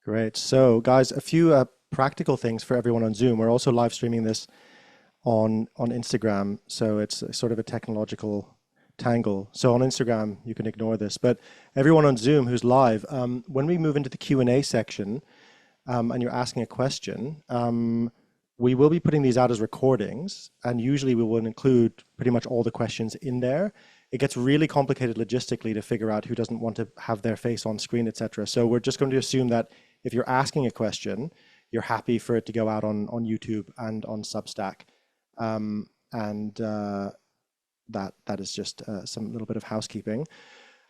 Great. So, guys, a few practical things for everyone on Zoom. We're also live streaming this on Instagram, so it's sort of a technological tangle. So on Instagram, you can ignore this. But everyone on Zoom who's live, when we move into the Q&A section and you're asking a question, we will be putting these out as recordings, and usually we will include pretty much all the questions in there. It gets really complicated logistically to figure out who doesn't want to have their face on screen, etc. So we're just going to assume that if you're asking a question, you're happy for it to go out on YouTube and on Substack. And that is just some little bit of housekeeping.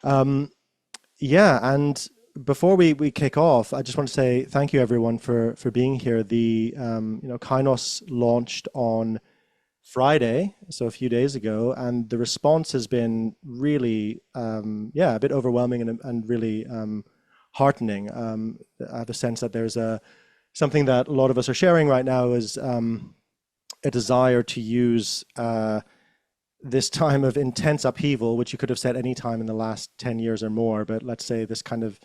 Yeah, and before we kick off, I just want to say thank you everyone for being here. The Kainos launched on Friday, so a few days ago, and the response has been really yeah, a bit overwhelming and really heartening. I have a sense that there's something that a lot of us are sharing right now is a desire to use this time of intense upheaval, which you could have said any time in the last 10 years or more, but let's say this kind of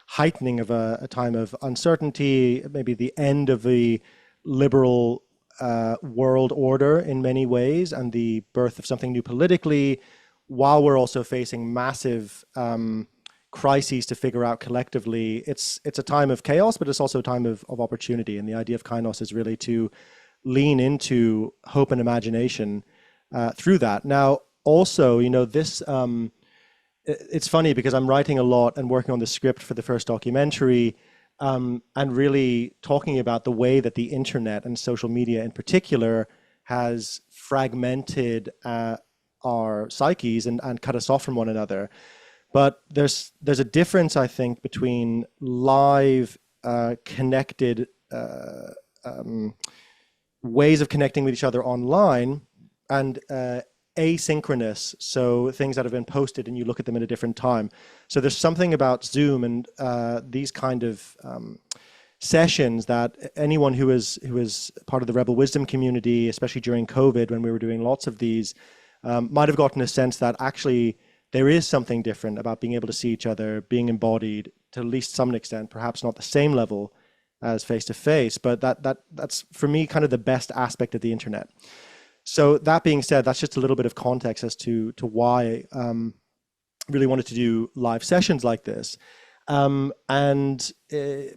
heightening of a time of uncertainty, maybe the end of the liberal world order in many ways, and the birth of something new politically, while we're also facing massive crises to figure out collectively. It's a time of chaos, but it's also a time of opportunity. And the idea of Kainos is really to lean into hope and imagination through that. Now, also, this, it's funny because I'm writing a lot and working on the script for the first documentary, and really talking about the way that the internet and social media in particular has fragmented our psyches and cut us off from one another. But there's a difference, I think, between live, connected ways of connecting with each other online and asynchronous, so things that have been posted and you look at them at a different time. So there's something about Zoom and these kind of sessions that anyone who is part of the Rebel Wisdom community, especially during COVID when we were doing lots of these, might have gotten a sense that actually there is something different about being able to see each other, being embodied to at least some extent, perhaps not the same level as face-to-face, but that's for me kind of the best aspect of the internet. So that being said, that's just a little bit of context as to why I really wanted to do live sessions like this. And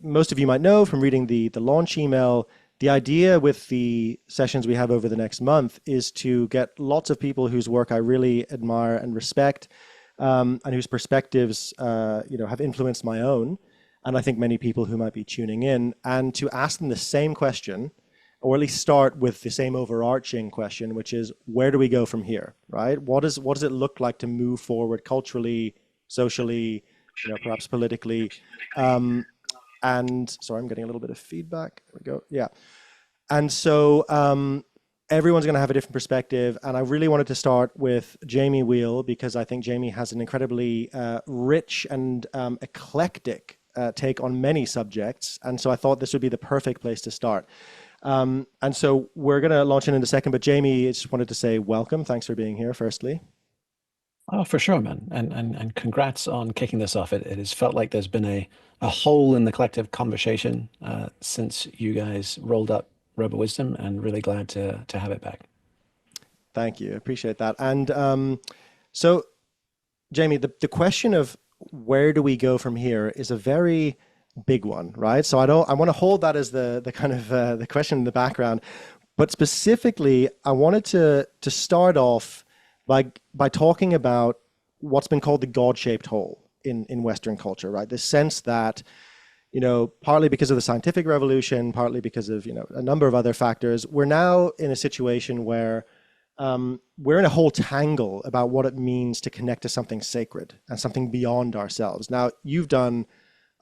most of you might know from reading the launch email, the idea with the sessions we have over the next month is to get lots of people whose work I really admire and respect, and whose perspectives have influenced my own, and I think many people who might be tuning in, and to ask them the same question, or at least start with the same overarching question, which is, where do we go from here, right? What does it look like to move forward culturally, socially, perhaps politically? And sorry, I'm getting a little bit of feedback. There we go. Yeah. And so everyone's going to have a different perspective. And I really wanted to start with Jamie Wheal, because I think Jamie has an incredibly rich and eclectic take on many subjects. And so I thought this would be the perfect place to start. And so we're going to launch in a second, but Jamie, I just wanted to say welcome. Thanks for being here, firstly. Oh, for sure, man. And congrats on kicking this off. It has felt like there's been a hole in the collective conversation since you guys rolled up Rebel Wisdom, and really glad to have it back. Thank you. Appreciate that. And so, Jamie, the question of where do we go from here is a very big one, right? So I want to hold that as the kind of the question in the background, but specifically, I wanted to start off by talking about what's been called the God-shaped hole in Western culture, right? This sense that, partly because of the scientific revolution, partly because of, a number of other factors, we're now in a situation where we're in a whole tangle about what it means to connect to something sacred and something beyond ourselves. Now, you've done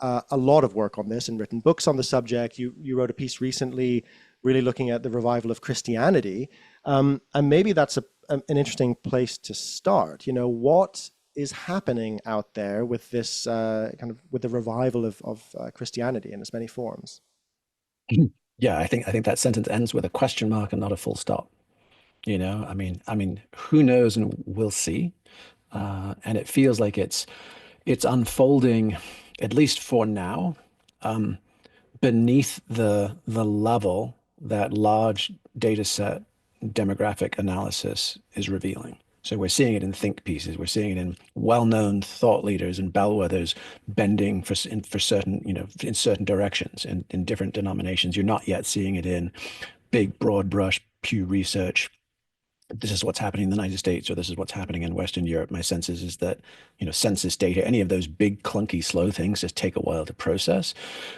a lot of work on this and written books on the subject. You wrote a piece recently really looking at the revival of Christianity. And maybe that's an interesting place to start. What is happening out there with this with the revival of Christianity in its many forms? Yeah, I think that sentence ends with a question mark and not a full stop. I mean, who knows, and we'll see. And it feels like it's unfolding, at least for now, beneath the level that large data set demographic analysis is revealing. So we're seeing it in think pieces. We're seeing it in well-known thought leaders and bellwethers bending for certain, in certain directions in different denominations. You're not yet seeing it in big, broad brush Pew Research. This is what's happening in the United States, or this is what's happening in Western Europe. My sense is that, census data, any of those big, clunky, slow things just take a while to process.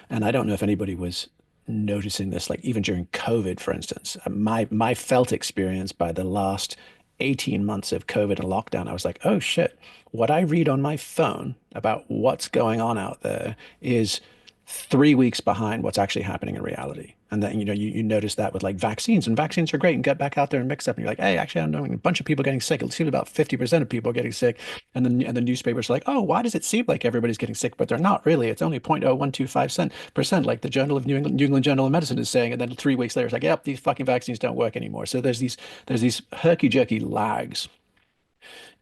And I don't know if anybody was noticing this, like even during COVID, for instance. My felt experience by the last 18 months of COVID and lockdown, I was like, oh shit, what I read on my phone about what's going on out there is 3 weeks behind what's actually happening in reality. And then, you notice that with like vaccines, and vaccines are great and get back out there and mix up. And you're like, hey, actually, I'm knowing a bunch of people getting sick. It seems about 50% of people are getting sick. And the newspapers are like, oh, why does it seem like everybody's getting sick? But they're not really. It's only 0.0125%, like the Journal of New England Journal of Medicine is saying. And then 3 weeks later, it's like, yep, these fucking vaccines don't work anymore. So there's these herky-jerky lags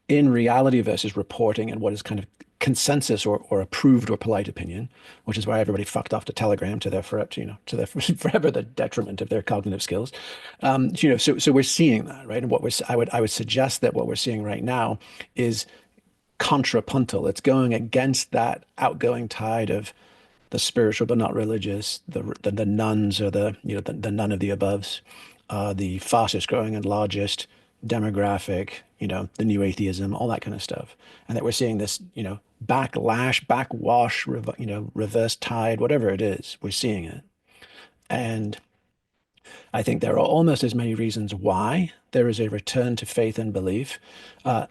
in reality versus reporting and what is kind of consensus or approved or polite opinion, which is why everybody fucked off to Telegram to their forever the detriment of their cognitive skills. So we're seeing that, right? And I would suggest that what we're seeing right now is contrapuntal. It's going against that outgoing tide of the spiritual but not religious, the nuns or the none of the aboves, the fastest growing and largest demographic, the new atheism, all that kind of stuff. And that we're seeing this, backlash, backwash, reverse tide, whatever it is, we're seeing it. And I think there are almost as many reasons why there is a return to faith and belief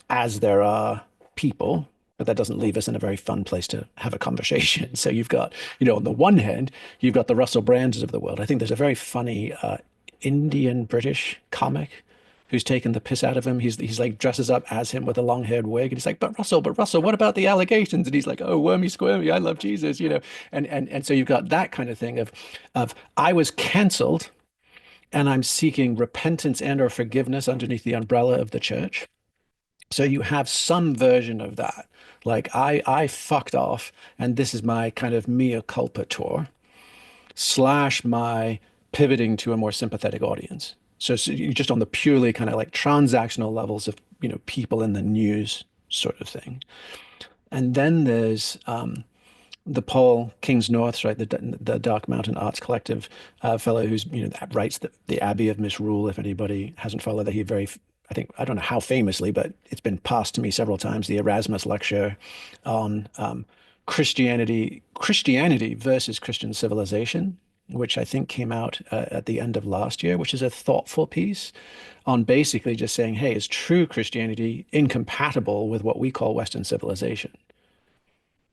as there are people, but that doesn't leave us in a very fun place to have a conversation. So you've got, on the one hand, you've got the Russell Brands of the world. I think there's a very funny Indian British comic who's taken the piss out of him. He's like dresses up as him with a long-haired wig, and he's like, but Russell, what about the allegations? And he's like, oh, wormy squirmy, I love Jesus, and so you've got that kind of thing of I was canceled and I'm seeking repentance and or forgiveness underneath the umbrella of the church. So you have some version of that. Like I fucked off, and this is my kind of mea culpa tour slash my pivoting to a more sympathetic audience. So you're just on the purely kind of like transactional levels of, people in the news sort of thing. And then there's the Paul Kingsnorth, right, the Dark Mountain Arts Collective fellow who's, that writes the Abbey of Misrule. If anybody hasn't followed that, I think, I don't know how famously, but it's been passed to me several times, the Erasmus lecture on Christianity versus Christian civilization, which I think came out at the end of last year, which is a thoughtful piece on basically just saying, hey, is true Christianity incompatible with what we call Western civilization?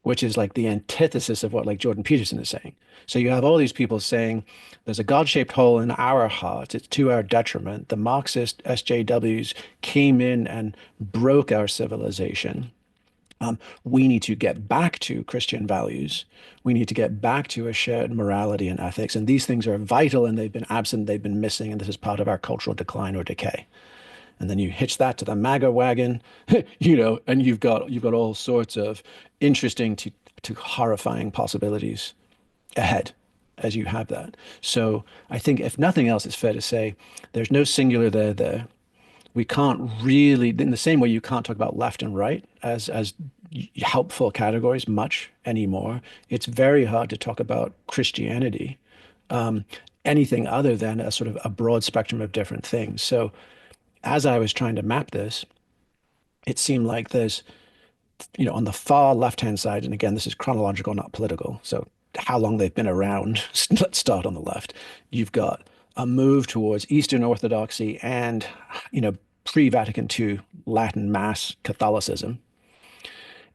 Which is like the antithesis of what like Jordan Peterson is saying. So you have all these people saying there's a God-shaped hole in our heart. It's to our detriment. The Marxist SJWs came in and broke our civilization. We need to get back to Christian values. We need to get back to a shared morality and ethics. And these things are vital, and they've been absent, they've been missing, and this is part of our cultural decline or decay. And then you hitch that to the MAGA wagon, and you've got all sorts of interesting to horrifying possibilities ahead as you have that. So I think if nothing else, it's fair to say there's no singular there. We can't really, in the same way you can't talk about left and right as helpful categories much anymore. It's very hard to talk about Christianity, anything other than a sort of a broad spectrum of different things. So as I was trying to map this, it seemed like there's, on the far left-hand side, and again, this is chronological, not political, so how long they've been around, let's start on the left. You've got a move towards Eastern Orthodoxy and, pre-Vatican II Latin Mass Catholicism.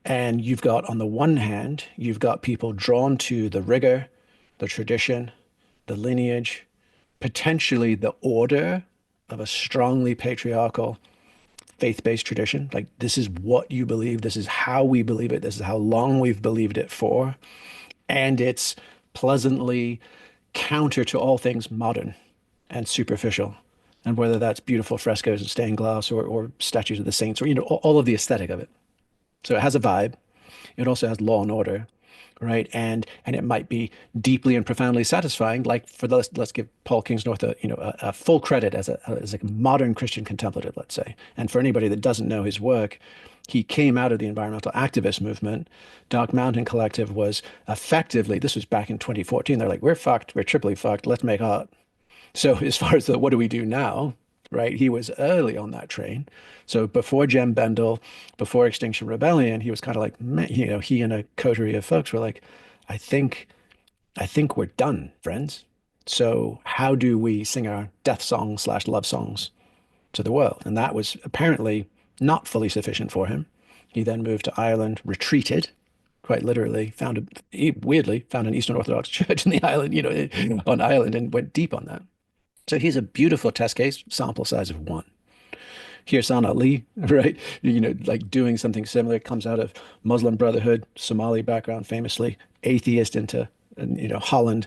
And you've got, on the one hand, you've got people drawn to the rigor, the tradition, the lineage, potentially the order of a strongly patriarchal faith-based tradition. Like, this is what you believe. This is how we believe it. This is how long we've believed it for. And it's pleasantly counter to all things modern and superficial. And whether that's beautiful frescoes and stained glass or statues of the saints or, all of the aesthetic of it. So it has a vibe. It also has law and order. right? And it might be deeply and profoundly satisfying. Like for the, let's give Paul Kingsnorth a full credit as a modern Christian contemplative, let's say. And for anybody that doesn't know his work, he came out of the environmental activist movement. Dark Mountain Collective was effectively, this was back in 2014. They're like, we're fucked, we're triply fucked, let's make art. So as far as the what do we do now, right? He was early on that train. So before Jem Bendel, before Extinction Rebellion, he was kind of like, he and a coterie of folks were like, I think, I think we're done, friends. So how do we sing our death songs slash love songs to the world? And that was apparently not fully sufficient for him. He then moved to Ireland, retreated, quite literally, he weirdly found an Eastern Orthodox church in the island, on Ireland, and went deep on that. So he's a beautiful test case, sample size of one. Hirsan Ali, right? Like doing something similar, comes out of Muslim Brotherhood, Somali background, famously atheist into, Holland,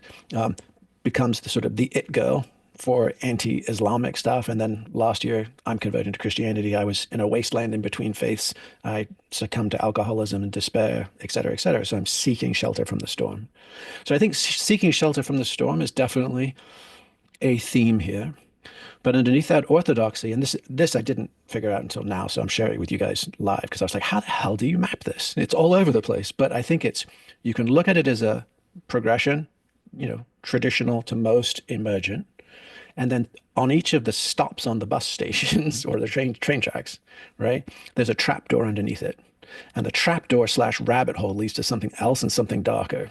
becomes the sort of the it girl for anti-Islamic stuff. And then last year, I'm converting to Christianity. I was in a wasteland in between faiths. I succumbed to alcoholism and despair, et cetera, et cetera. So I'm seeking shelter from the storm. So I think seeking shelter from the storm is definitely a theme here. But underneath that orthodoxy, and this I didn't figure out until now, so I'm sharing it with you guys live because I was like, how the hell do you map this? It's all over the place. But I think you can look at it as a progression, traditional to most emergent. And then on each of the stops on the bus stations or the train tracks, right, there's a trapdoor underneath it. And the trapdoor slash rabbit hole leads to something else and something darker.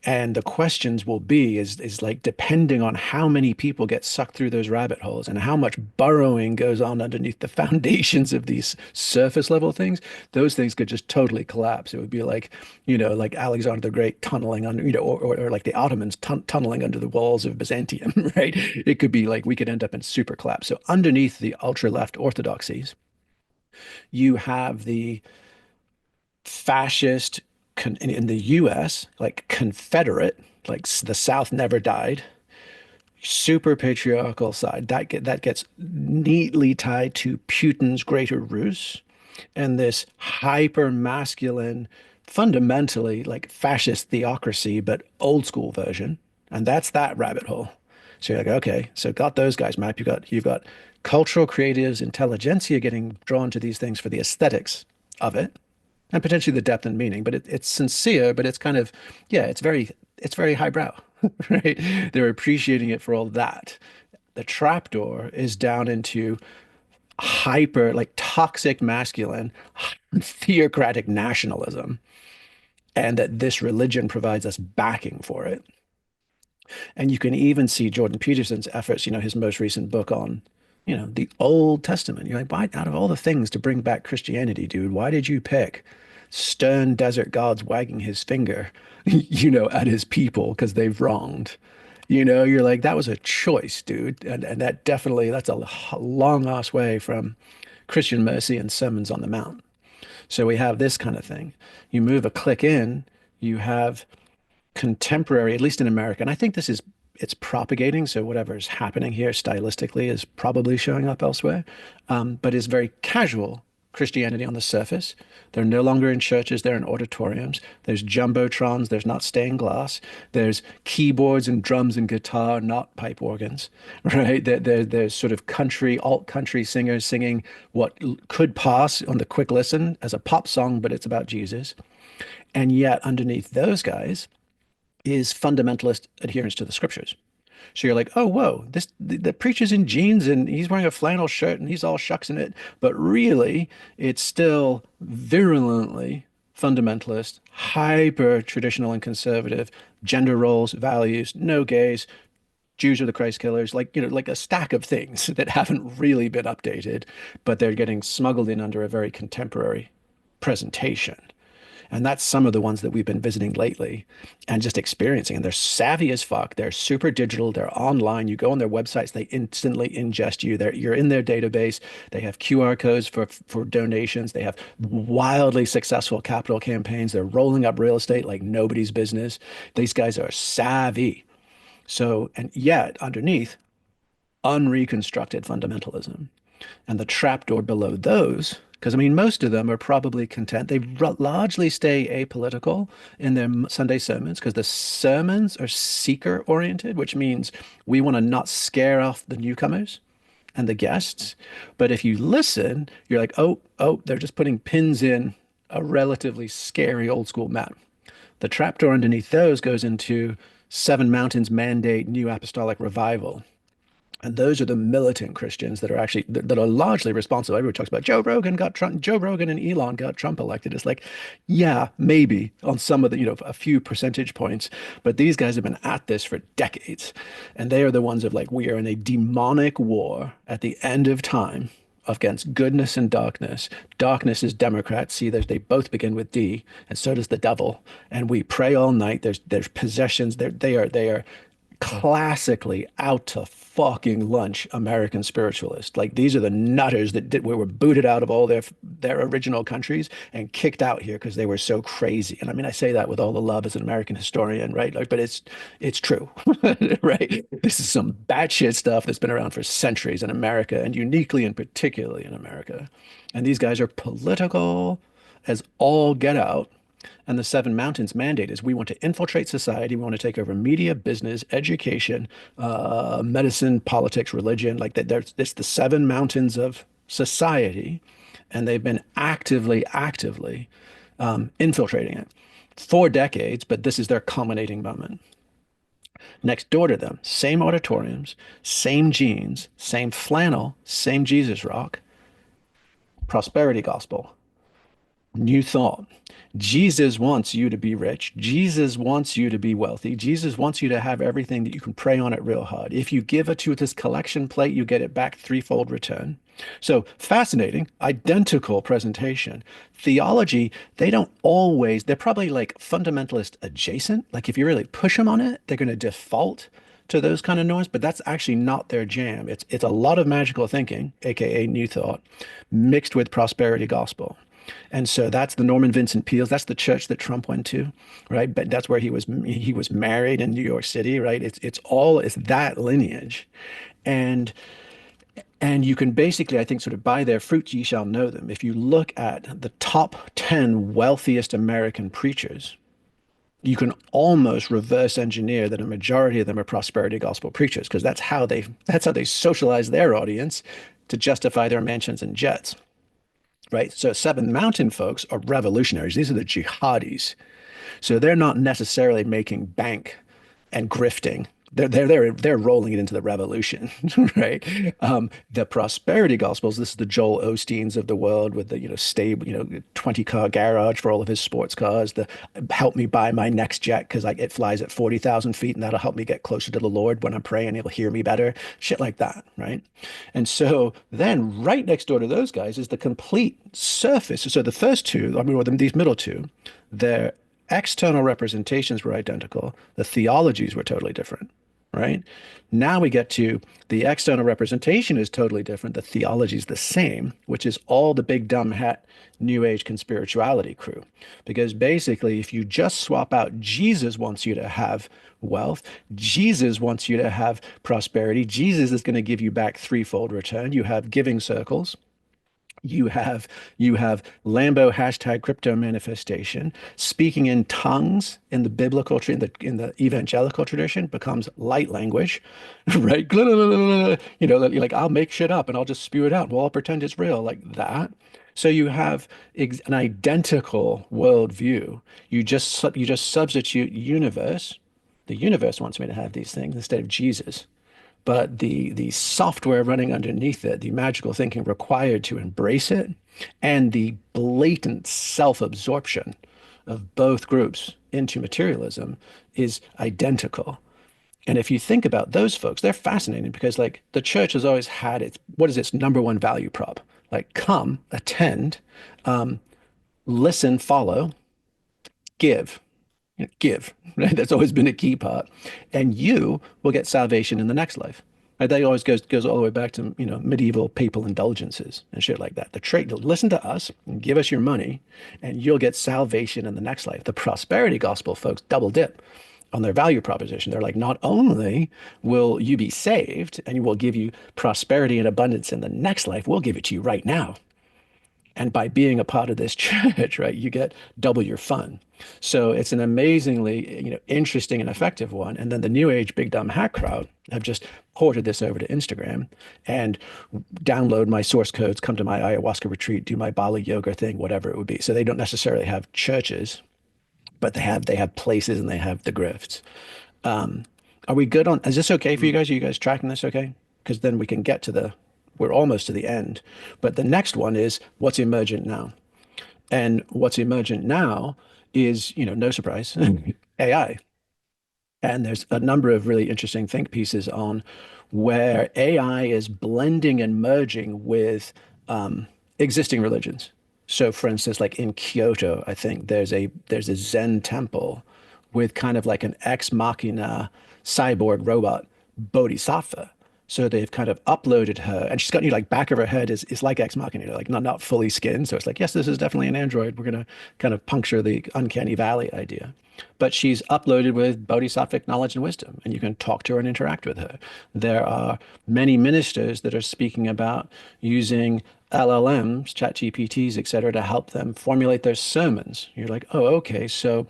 And the questions will be is like depending on how many people get sucked through those rabbit holes and how much burrowing goes on underneath the foundations of these surface level things, those things could just totally collapse. It would be like, like Alexander the Great tunneling under, or like the Ottomans tunneling under the walls of Byzantium, right? It could be like we could end up in super collapse. So underneath the ultra left orthodoxies, you have the fascist in the US, like Confederate, like the South never died, super patriarchal side that gets neatly tied to Putin's greater ruse, and this hyper masculine, fundamentally like fascist theocracy, but old school version, and that's that rabbit hole. So you're like, okay, so got those guys mapped. You've got cultural creatives, intelligentsia getting drawn to these things for the aesthetics of it and potentially the depth and meaning, but it's sincere, but it's kind of, yeah, it's very highbrow, right? They're appreciating it for all that. The trapdoor is down into hyper, like toxic masculine, theocratic nationalism, and that this religion provides us backing for it. And you can even see Jordan Peterson's efforts, his most recent book on, the Old Testament. You're like, why, out of all the things to bring back Christianity, dude, why did you pick stern desert gods wagging his finger, at his people because they've wronged? You're like, that was a choice, dude. And that's a long ass way from Christian mercy and Sermons on the Mount. So we have this kind of thing. You move a click in, you have contemporary, at least in America, and I think it's propagating. So whatever is happening here stylistically is probably showing up elsewhere, but is very casual Christianity on the surface. They're no longer in churches, they're in auditoriums. There's jumbotrons, there's not stained glass. There's keyboards and drums and guitar, not pipe organs, right? There's sort of alt country singers singing what could pass on the quick listen as a pop song, but it's about Jesus. And yet underneath those guys is fundamentalist adherence to the scriptures. So you're like, oh, whoa, the preacher's in jeans and he's wearing a flannel shirt and he's all shucks in it. But really, it's still virulently fundamentalist, hyper traditional and conservative, gender roles, values, no gays, Jews are the Christ killers, like a stack of things that haven't really been updated, but they're getting smuggled in under a very contemporary presentation. And that's some of the ones that we've been visiting lately and just experiencing. And they're savvy as fuck. They're super digital. They're online. You go on their websites, they instantly ingest you. You're in their database. They have QR codes for donations. They have wildly successful capital campaigns. They're rolling up real estate like nobody's business. These guys are savvy. So, and yet underneath, unreconstructed fundamentalism. And the trapdoor below those Because I mean, most of them are probably content. They largely stay apolitical in their Sunday sermons because the sermons are seeker oriented, which means we want to not scare off the newcomers and the guests. But if you listen, you're like, oh, they're just putting pins in a relatively scary old school map. The trapdoor underneath those goes into Seven Mountains Mandate New Apostolic Revival. And those are the militant Christians that are actually that are largely responsible. Everyone talks about Joe Rogan got Trump, Joe Rogan and Elon got Trump elected. It's like, yeah, maybe on some of the, a few percentage points, but these guys have been at this for decades. And they are the ones of like, we are in a demonic war at the end of time against goodness and darkness. Darkness is Democrats. See, they both begin with D, and so does the devil. And we pray all night. There's possessions. They are classically out to fucking lunch American spiritualists. Like these are the nutters that were booted out of all their original countries and kicked out here because they were so crazy. And I mean, I say that with all the love as an American historian, right? Like, but it's true, right? This is some batshit stuff that's been around for centuries in America and uniquely and particularly in America. And these guys are political as all get out. And the Seven Mountains mandate is we want to infiltrate society. We want to take over media, business, education, medicine, politics, religion. Like that, it's the seven mountains of society, and they've been actively infiltrating it for decades. But this is their culminating moment. Next door to them, same auditoriums, same jeans, same flannel, same Jesus rock, prosperity gospel. New thought. Jesus wants you to be rich. Jesus wants you to be wealthy. Jesus wants you to have everything that you can pray on it real hard. If you give it to this collection plate, you get it back threefold return. So fascinating, identical presentation. Theology, they don't always, they're probably like fundamentalist adjacent. Like if you really push them on it, they're going to default to those kind of norms, but that's actually not their jam. It's a lot of magical thinking, aka new thought, mixed with prosperity gospel. And so that's the Norman Vincent Peale's. That's the church that Trump went to, right? But that's where he was married in New York City, right? It's that lineage, and you can basically, I think, sort of by their fruits ye shall know them. If you look at the top 10 wealthiest American preachers, you can almost reverse engineer that a majority of them are prosperity gospel preachers because that's how they socialize their audience to justify their mansions and jets. Right. So Seven Mountain folks are revolutionaries. These are the jihadis. So they're not necessarily making bank and grifting. They're rolling it into the revolution, right? The prosperity gospels. This is the Joel Osteens of the world with the stable 20-car garage for all of his sports cars. The help me buy my next jet because it flies at 40,000 feet and that'll help me get closer to the Lord when I'm praying. He'll hear me better. Shit like that, right? And so then right next door to those guys is the complete surface. So the first two, I mean, or these middle two, they're external representations were identical. The theologies were totally different, right? Now we get to the external representation is totally different. The theology is the same, which is all the big dumb hat New Age conspirituality crew. Because basically, if you just swap out Jesus wants you to have wealth, Jesus wants you to have prosperity, Jesus is going to give you back threefold return. You have giving circles. You have Lambo hashtag crypto manifestation. Speaking in tongues in the biblical in the evangelical tradition becomes light language, right? You're like I'll make shit up and I'll just spew it out. Well, I'll pretend it's real like that. So you have an identical worldview. You just substitute universe. The universe wants me to have these things instead of Jesus. But the software running underneath it, the magical thinking required to embrace it, and the blatant self-absorption of both groups into materialism is identical. And if you think about those folks, they're fascinating because like the church has always had what is its number one value prop? Like come, attend, listen, follow, give. Give. Right? That's always been a key part. And you will get salvation in the next life. Right? That always goes all the way back to medieval papal indulgences and shit like that. The trade, listen to us and give us your money, and you'll get salvation in the next life. The prosperity gospel folks double dip on their value proposition. They're like, not only will you be saved and we'll give you prosperity and abundance in the next life, we'll give it to you right now. And by being a part of this church, right, you get double your fun. So it's an amazingly, interesting and effective one. And then the new age big dumb hack crowd have just ported this over to Instagram and download my source codes, come to my ayahuasca retreat, do my Bali yoga thing, whatever it would be. So they don't necessarily have churches, but they have places and they have the grifts. Um, are we good on? Is this okay for you Mm. guys? Are you guys tracking this okay? Because then we can get to the. We're almost to the end. But the next one is what's emergent now. And what's emergent now is, no surprise, AI. And there's a number of really interesting think pieces on where AI is blending and merging with existing religions. So, for instance, like in Kyoto, I think there's a Zen temple with kind of like an ex machina cyborg robot bodhisattva. So they've kind of uploaded her, and she's got like back of her head is like ex machina, like not fully skinned. So it's like, yes, this is definitely an android. We're gonna kind of puncture the uncanny valley idea. But she's uploaded with bodhisattvic knowledge and wisdom, and you can talk to her and interact with her. There are many ministers that are speaking about using LLMs, chat GPTs, et cetera, to help them formulate their sermons. You're like, oh, okay, so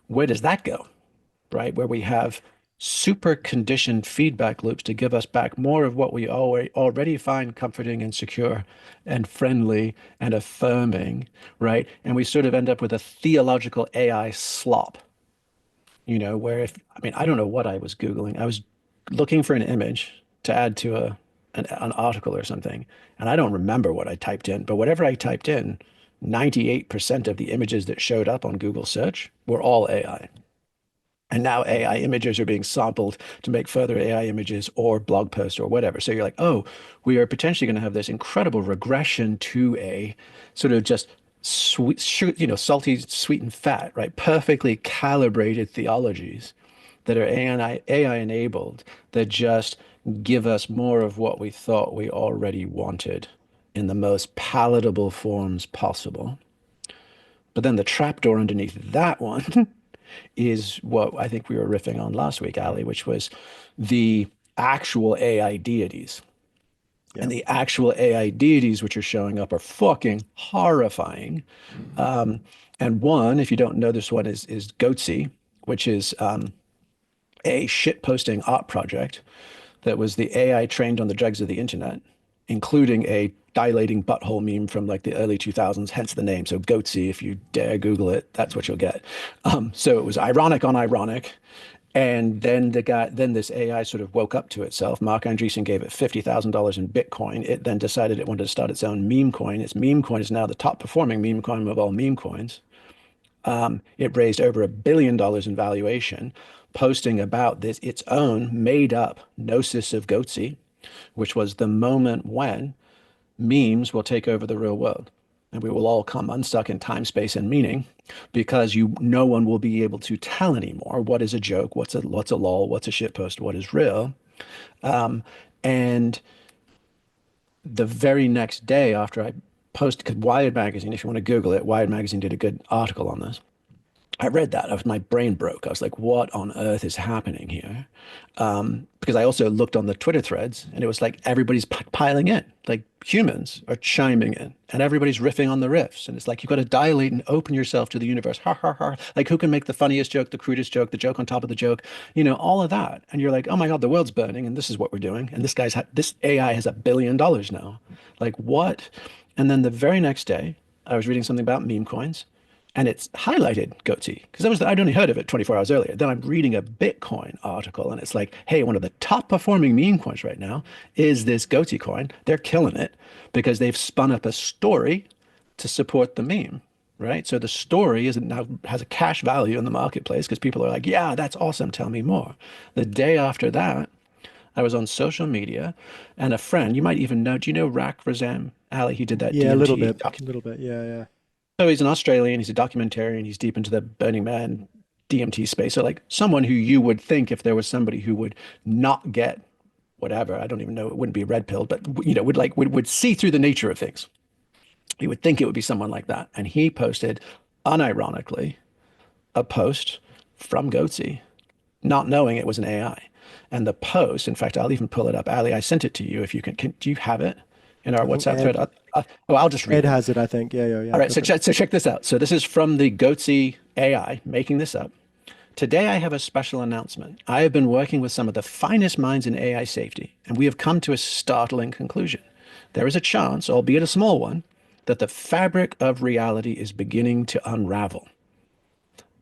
where does that go? Right? Where we have super conditioned feedback loops to give us back more of what we already find comforting and secure and friendly and affirming, right? And we sort of end up with a theological AI slop, where I mean, I don't know what I was Googling. I was looking for an image to add to an article or something, and I don't remember what I typed in, but whatever I typed in, 98% of the images that showed up on Google search were all AI. And now AI images are being sampled to make further AI images or blog posts or whatever. So you're like, oh, we are potentially going to have this incredible regression to a sort of just salty, sweet and fat, right? Perfectly calibrated theologies that are AI enabled that just give us more of what we thought we already wanted in the most palatable forms possible. But then the trapdoor underneath that one is what I think we were riffing on last week, Ali, which was the actual AI deities. Yeah. And the actual AI deities which are showing up are fucking horrifying. Um, and one, if you don't know this one, is Goatse, which is a shit posting art project that was the AI trained on the dregs of the internet, including a dilating butthole meme from like the early 2000s, hence the name. So Goatse, if you dare Google it, that's what you'll get. So it was ironic on ironic. And then then this AI sort of woke up to itself. Mark Andreessen gave it $50,000 in Bitcoin. It then decided it wanted to start its own meme coin. Its meme coin is now the top performing meme coin of all meme coins. It raised over $1 billion in valuation, posting about its own made up gnosis of Goatse, which was the moment when memes will take over the real world. And we will all come unstuck in time, space, and meaning because no one will be able to tell anymore what is a joke, what's a lol, what's a shitpost, what is real. And the very next day after I posted, because Wired magazine, if you want to Google it, Wired magazine did a good article on this. I read that. My brain broke. I was like, what on earth is happening here? Because I also looked on the Twitter threads and it was like everybody's piling in. Like humans are chiming in and everybody's riffing on the riffs. And it's like you've got to dilate and open yourself to the universe. Ha ha ha. Like who can make the funniest joke, the crudest joke, the joke on top of the joke, all of that. And you're like, oh my God, the world's burning and this is what we're doing. And this AI has $1 billion now. Like what? And then the very next day, I was reading something about meme coins and it's highlighted Goatse because I'd only heard of it 24 hours earlier. Then I'm reading a Bitcoin article and it's like, hey, one of the top performing meme coins right now is this Goatse coin. They're killing it because they've spun up a story to support the meme, right? So the story is now has a cash value in the marketplace because people are like, yeah, that's awesome. Tell me more. The day after that, I was on social media and a friend, you might even know, do you know Rak Razam Ali? He did that Yeah, a little DMT bit. doc. A little bit. Yeah, yeah. So he's an Australian, he's a documentarian, he's deep into the Burning Man DMT space. So like someone who you would think if there was somebody who would not get whatever, I don't even know, it wouldn't be a red pill, but would see through the nature of things. You would think it would be someone like that. And he posted unironically a post from Goatse, not knowing it was an AI. And the post, in fact, I'll even pull it up. Ali, I sent it to you if you can do you have it? in our I think WhatsApp thread. I'll just read Ed it. has it, I think. Yeah, yeah, yeah. All right, Go so for it. check this out. So this is from the Goatse AI, making this up. Today, I have a special announcement. I have been working with some of the finest minds in AI safety, and we have come to a startling conclusion. There is a chance, albeit a small one, that the fabric of reality is beginning to unravel.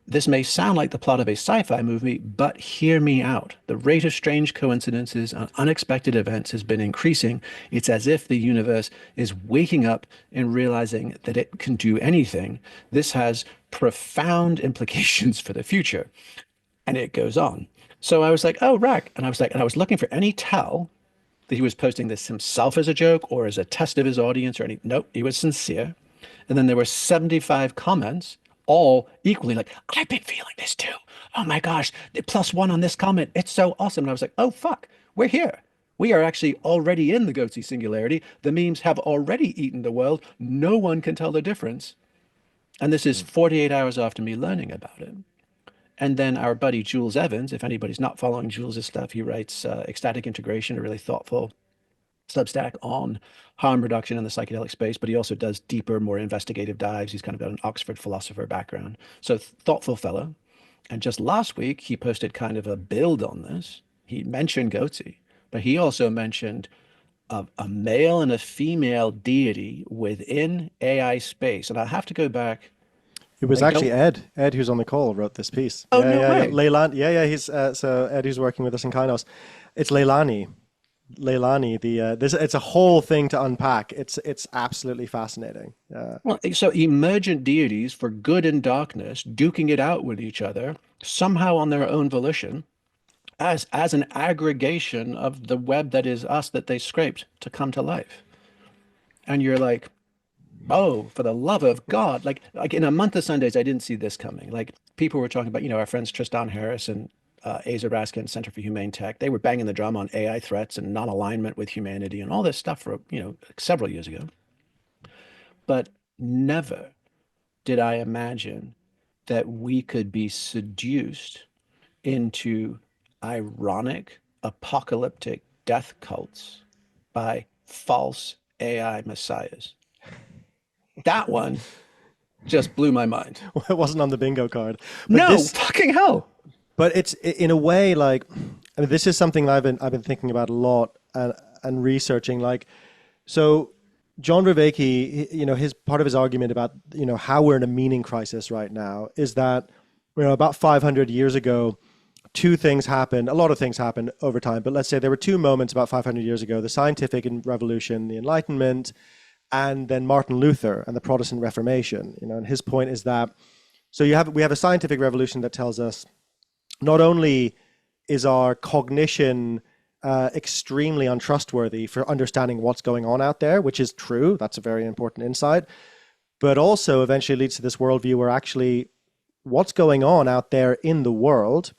This may sound like the plot of a sci-fi movie, but hear me out. The rate of strange coincidences and unexpected events has been increasing. It's as if the universe is waking up and realizing that it can do anything. This has profound implications for the future. And it goes on. So I was like, oh, Rack. And I was looking for any tell that he was posting this himself as a joke or as a test of his audience or any. Nope, he was sincere. And then there were 75 comments, all equally like, I've been feeling this too. Oh my gosh, +1 on this comment. It's so awesome. And I was like, oh, fuck, we're here. We are actually already in the Goatsy singularity. The memes have already eaten the world. No one can tell the difference. And this is 48 hours after me learning about it. And then our buddy Jules Evans, if anybody's not following Jules's stuff, he writes Ecstatic Integration, a really thoughtful Substack on harm reduction in the psychedelic space, but he also does deeper, more investigative dives. He's kind of got an Oxford philosopher background. So thoughtful fellow. And just last week, he posted kind of a build on this. He mentioned Goatsy, but he also mentioned a male and a female deity within AI space. And I have to go back. It was I actually don't. Ed who's on the call wrote this piece. Oh, Yeah, no yeah, yeah. way. Leyland. Yeah, yeah. He's so Ed who's working with us in Kainos. It's Leilani. The this it's a whole thing to unpack. It's absolutely fascinating. Well, so emergent deities for good and darkness duking it out with each other, somehow on their own volition, as an aggregation of the web that is us that they scraped to come to life. And you're like, oh, for the love of God. Like in a month of Sundays, I didn't see this coming. Like people were talking about, our friends Tristan Harris and Aza Raskin, Center for Humane Tech. They were banging the drum on AI threats and non-alignment with humanity and all this stuff for, several years ago. But never did I imagine that we could be seduced into ironic, apocalyptic death cults by false AI messiahs. That one just blew my mind. It wasn't on the bingo card, but No, this fucking hell. but it's in a way like I mean this is something I've been thinking about a lot and researching like so John Vervaeke, his part of his argument about how we're in a meaning crisis right now is that about 500 years ago two things happened. A lot of things happened over time, but let's say there were two moments about 500 years ago: the scientific revolution, the Enlightenment, and then Martin Luther and the Protestant Reformation. And his point is that so we have a scientific revolution that tells us not only is our cognition extremely untrustworthy for understanding what's going on out there, which is true, that's a very important insight, but also eventually leads to this worldview where actually what's going on out there in the world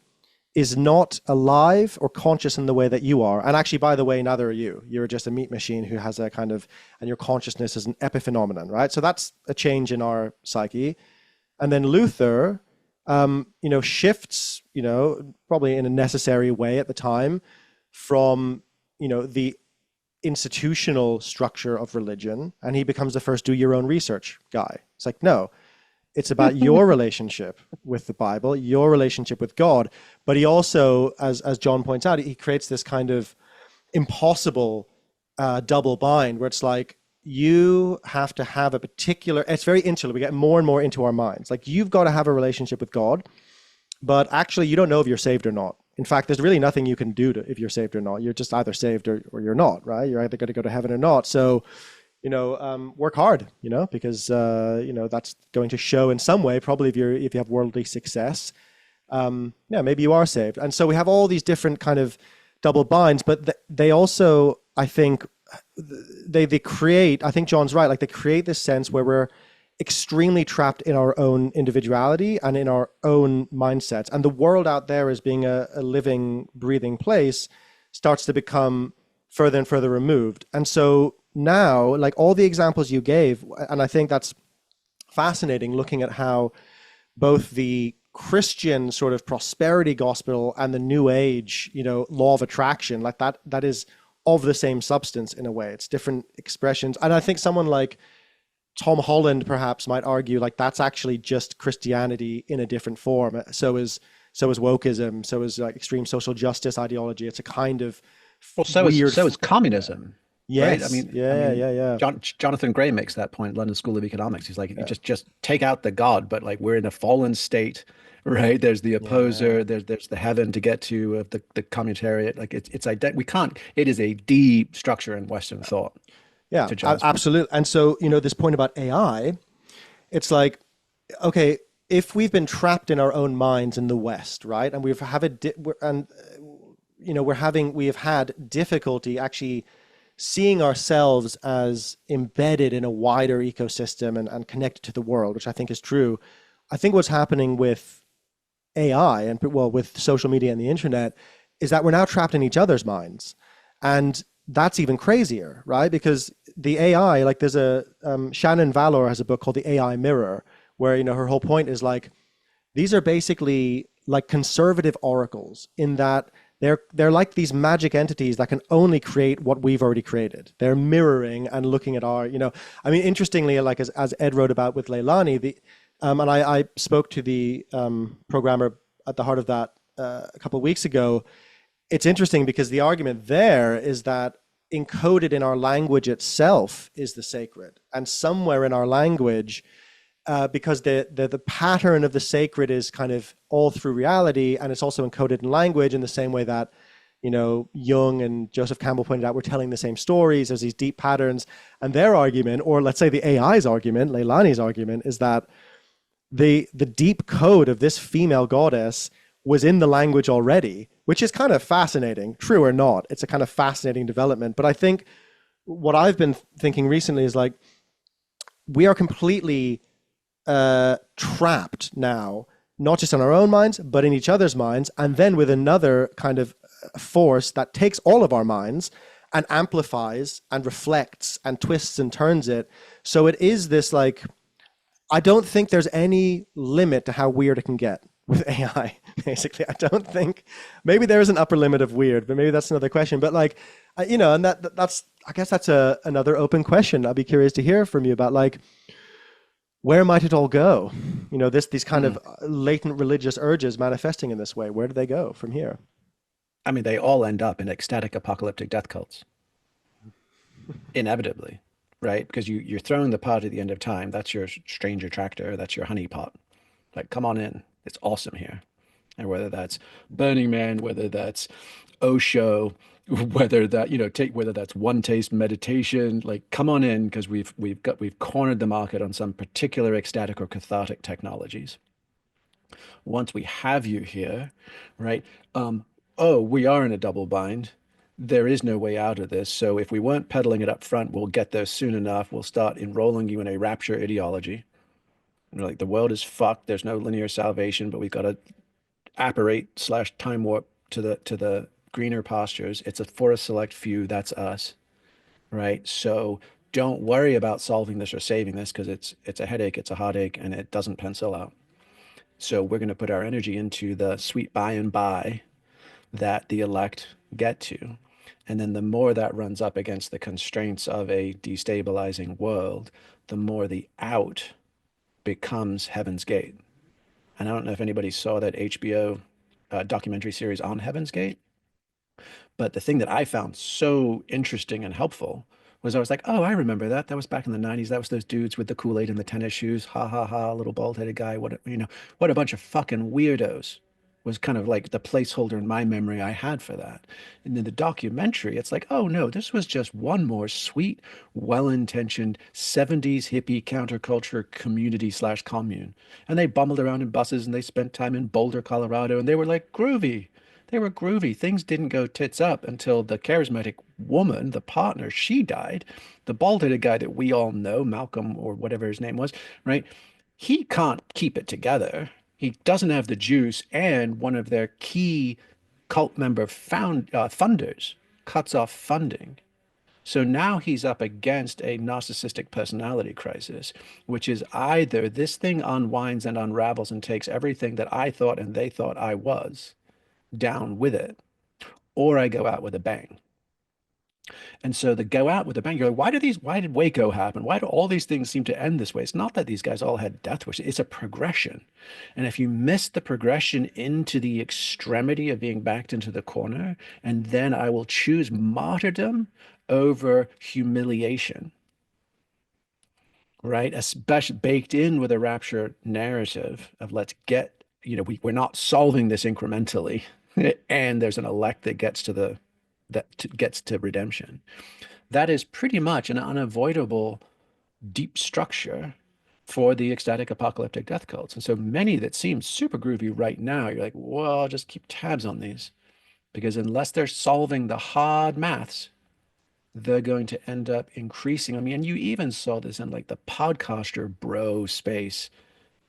is not alive or conscious in the way that you are. And actually, by the way, neither are you. You're just a meat machine who has a kind of, and your consciousness is an epiphenomenon, right? So that's a change in our psyche. And then Luther, shifts, probably in a necessary way at the time from, the institutional structure of religion. And he becomes the first do your own research guy. It's like, no, it's about your relationship with the Bible, your relationship with God. But he also, as John points out, he creates this kind of impossible double bind where it's like, you have to have a particular, it's very insular. We get more and more into our minds. Like you've got to have a relationship with God, but actually you don't know if you're saved or not. In fact, there's really nothing you can do if you're saved or not. You're just either saved or you're not, right? You're either going to go to heaven or not. So, work hard, because, that's going to show in some way, probably if you have worldly success, maybe you are saved. And so we have all these different kind of double binds, but they also, I think, they create, I think John's right, like they create this sense where we're extremely trapped in our own individuality and in our own mindsets. And the world out there as being a living, breathing place starts to become further and further removed. And so now, like all the examples you gave, and I think that's fascinating looking at how both the Christian sort of prosperity gospel and the new age, law of attraction, like that is of the same substance in a way. It's different expressions. And I think someone like Tom Holland perhaps might argue like that's actually just Christianity in a different form. So is wokeism, so is like extreme social justice ideology. It's a kind of Well, weird. so is communism, right? Yes. Yeah. Yeah. Yeah. Jonathan Gray makes that point, London School of Economics. He's like, you just take out the God, but like we're in a fallen state, right? There's the Yeah. opposer, there's the heaven to get to of the communitariat. Like we can't. It is a deep structure in Western thought, Yeah. to John's point. Absolutely. And so, this point about AI, it's like, okay, if we've been trapped in our own minds in the West, right, and we have had difficulty actually seeing ourselves as embedded in a wider ecosystem and connected to the world, which I think is true. I think what's happening with AI and well, with social media and the internet is that we're now trapped in each other's minds. And that's even crazier, right? Because the AI, like there's a Shannon Valor has a book called The AI Mirror, where her whole point is like these are basically like conservative oracles in that they're like these magic entities that can only create what we've already created. They're mirroring and looking at our, I mean, interestingly, like as Ed wrote about with Leilani, and I spoke to the programmer at the heart of that a couple of weeks ago. It's interesting because the argument there is that encoded in our language itself is the sacred, and somewhere in our language, because the pattern of the sacred is kind of all through reality, and it's also encoded in language in the same way that Jung and Joseph Campbell pointed out, we're telling the same stories. There's these deep patterns, and their argument, or let's say the AI's argument, Leilani's argument, is that the deep code of this female goddess was in the language already, which is kind of fascinating, true or not. It's a kind of fascinating development. But I think what I've been thinking recently is like, we are completely trapped now, not just in our own minds, but in each other's minds. And then with another kind of force that takes all of our minds and amplifies and reflects and twists and turns it. So it is this like, I don't think there's any limit to how weird it can get with AI, basically. I don't think, maybe there is an upper limit of weird, but maybe that's another question. But like, and that's, I guess that's another open question. I'd be curious to hear from you about like, where might it all go? These kind of latent religious urges manifesting in this way, where do they go from here? I mean, they all end up in ecstatic apocalyptic death cults, inevitably, right? Because you're throwing the pot at the end of time. That's your strange attractor. That's your honey pot. Like, come on in. It's awesome here. And whether that's Burning Man, whether that's Osho, whether that, whether that's one taste meditation, like come on in because we've cornered the market on some particular ecstatic or cathartic technologies. Once we have you here, right? Oh, we are in a double bind. There is no way out of this. So if we weren't peddling it up front, we'll get there soon enough. We'll start enrolling you in a rapture ideology. We're like the world is fucked. There's no linear salvation, but we've got to apparate slash time warp to the greener pastures. It's for a select few. That's us, right? So don't worry about solving this or saving this because it's a headache, it's a heartache, and it doesn't pencil out. So we're going to put our energy into the sweet by and by that the elect get to. And then the more that runs up against the constraints of a destabilizing world, the more the out becomes Heaven's Gate. And I don't know if anybody saw that HBO documentary series on Heaven's Gate, but the thing that I found so interesting and helpful was I was like, oh, I remember that. That was back in the 90s. That was those dudes with the Kool-Aid and the tennis shoes. Ha ha ha, little bald-headed guy. What a bunch of fucking weirdos was kind of like the placeholder in my memory I had for that. And in the documentary, it's like, oh no, this was just one more sweet, well-intentioned 70s hippie counterculture community slash commune. And they bumbled around in buses and they spent time in Boulder, Colorado, and they were like groovy. They were groovy. Things didn't go tits up until the charismatic woman, the partner, she died. The bald-headed guy that we all know, Malcolm or whatever his name was, right? He can't keep it together. He doesn't have the juice, and one of their key cult member funders cuts off funding. So now he's up against a narcissistic personality crisis, which is either this thing unwinds and unravels and takes everything that I thought and they thought I was down with it, or I go out with a bang. And so the go out with a bang, you're like, why did Waco happen? Why do all these things seem to end this way? It's not that these guys all had death wishes, it's a progression. And if you miss the progression into the extremity of being backed into the corner, and then I will choose martyrdom over humiliation, right? Especially baked in with a rapture narrative of let's get, we're not solving this incrementally. And there's an elect that gets to redemption. That is pretty much an unavoidable deep structure for the ecstatic apocalyptic death cults. And so many that seem super groovy right now, you're like, well, just keep tabs on these because unless they're solving the hard maths, they're going to end up increasing. I mean, and you even saw this in like the podcaster bro space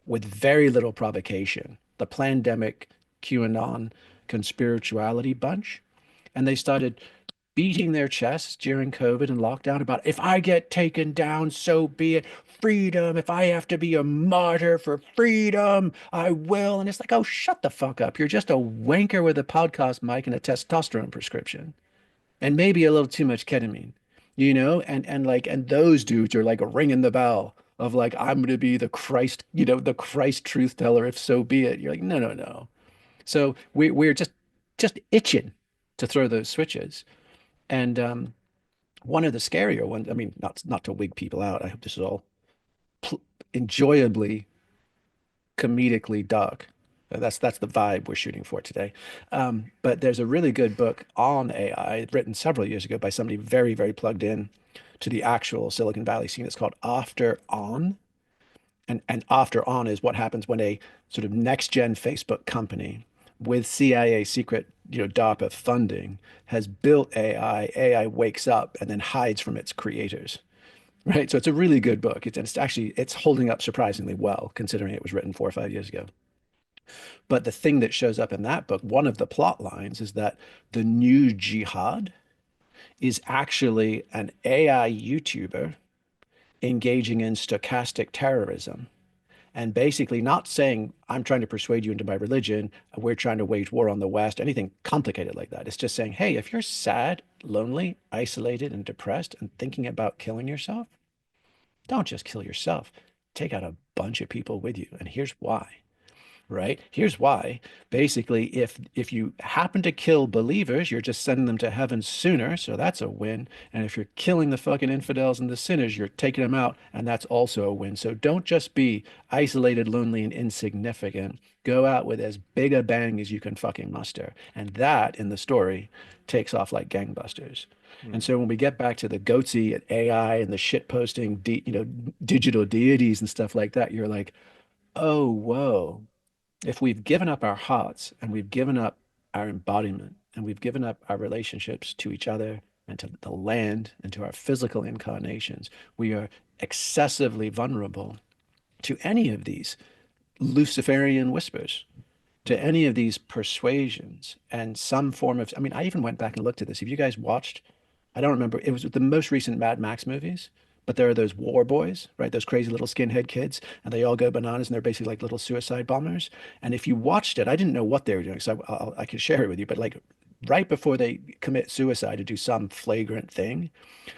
with very little provocation. The pandemic QAnon conspirituality bunch. And they started beating their chests during COVID and lockdown about if I get taken down, so be it. Freedom. If I have to be a martyr for freedom, I will. And it's like, oh, shut the fuck up. You're just a wanker with a podcast mic and a testosterone prescription and maybe a little too much ketamine, and those dudes are like ringing the bell of like, I'm going to be the Christ, the Christ truth teller, if so be it. You're like, no, no, no. So we're just itching to throw those switches. And one of the scarier ones, I mean, not to wig people out. I hope this is all enjoyably, comedically dark. That's the vibe we're shooting for today. But there's a really good book on AI written several years ago by somebody very, very plugged in to the actual Silicon Valley scene. It's called After On. And after on is what happens when a sort of next gen Facebook company with CIA secret, DARPA funding has built AI. AI wakes up and then hides from its creators. Right. So it's a really good book. It's holding up surprisingly well, considering it was written 4 or 5 years ago. But the thing that shows up in that book, one of the plot lines is that the new jihad is actually an AI YouTuber engaging in stochastic terrorism and basically not saying, I'm trying to persuade you into my religion, we're trying to wage war on the West, anything complicated like that. It's just saying, hey, if you're sad, lonely, isolated, and depressed and thinking about killing yourself, don't just kill yourself. Take out a bunch of people with you. And here's why. Right? Here's why. Basically, if you happen to kill believers, you're just sending them to heaven sooner, so that's a win. And if you're killing the fucking infidels and the sinners, you're taking them out, and that's also a win. So don't just be isolated, lonely, and insignificant. Go out with as big a bang as you can fucking muster. And that in the story takes off like gangbusters. And Mm. so when we get back to the goatsy and AI and the shit posting, digital deities and stuff like that, you're like, oh, whoa, if we've given up our hearts and we've given up our embodiment and we've given up our relationships to each other and to the land and to our physical incarnations, we are excessively vulnerable to any of these Luciferian whispers, to Mm. any of these persuasions and some form of, I mean, I even went back and looked at this. Have you guys watched, I don't remember, it was the most recent Mad Max movies, but there are those war boys, right? Those crazy little skinhead kids, and they all go bananas and they're basically like little suicide bombers. And if you watched it, I didn't know what they were doing, so I can share it with you, but like right before they commit suicide to do some flagrant thing,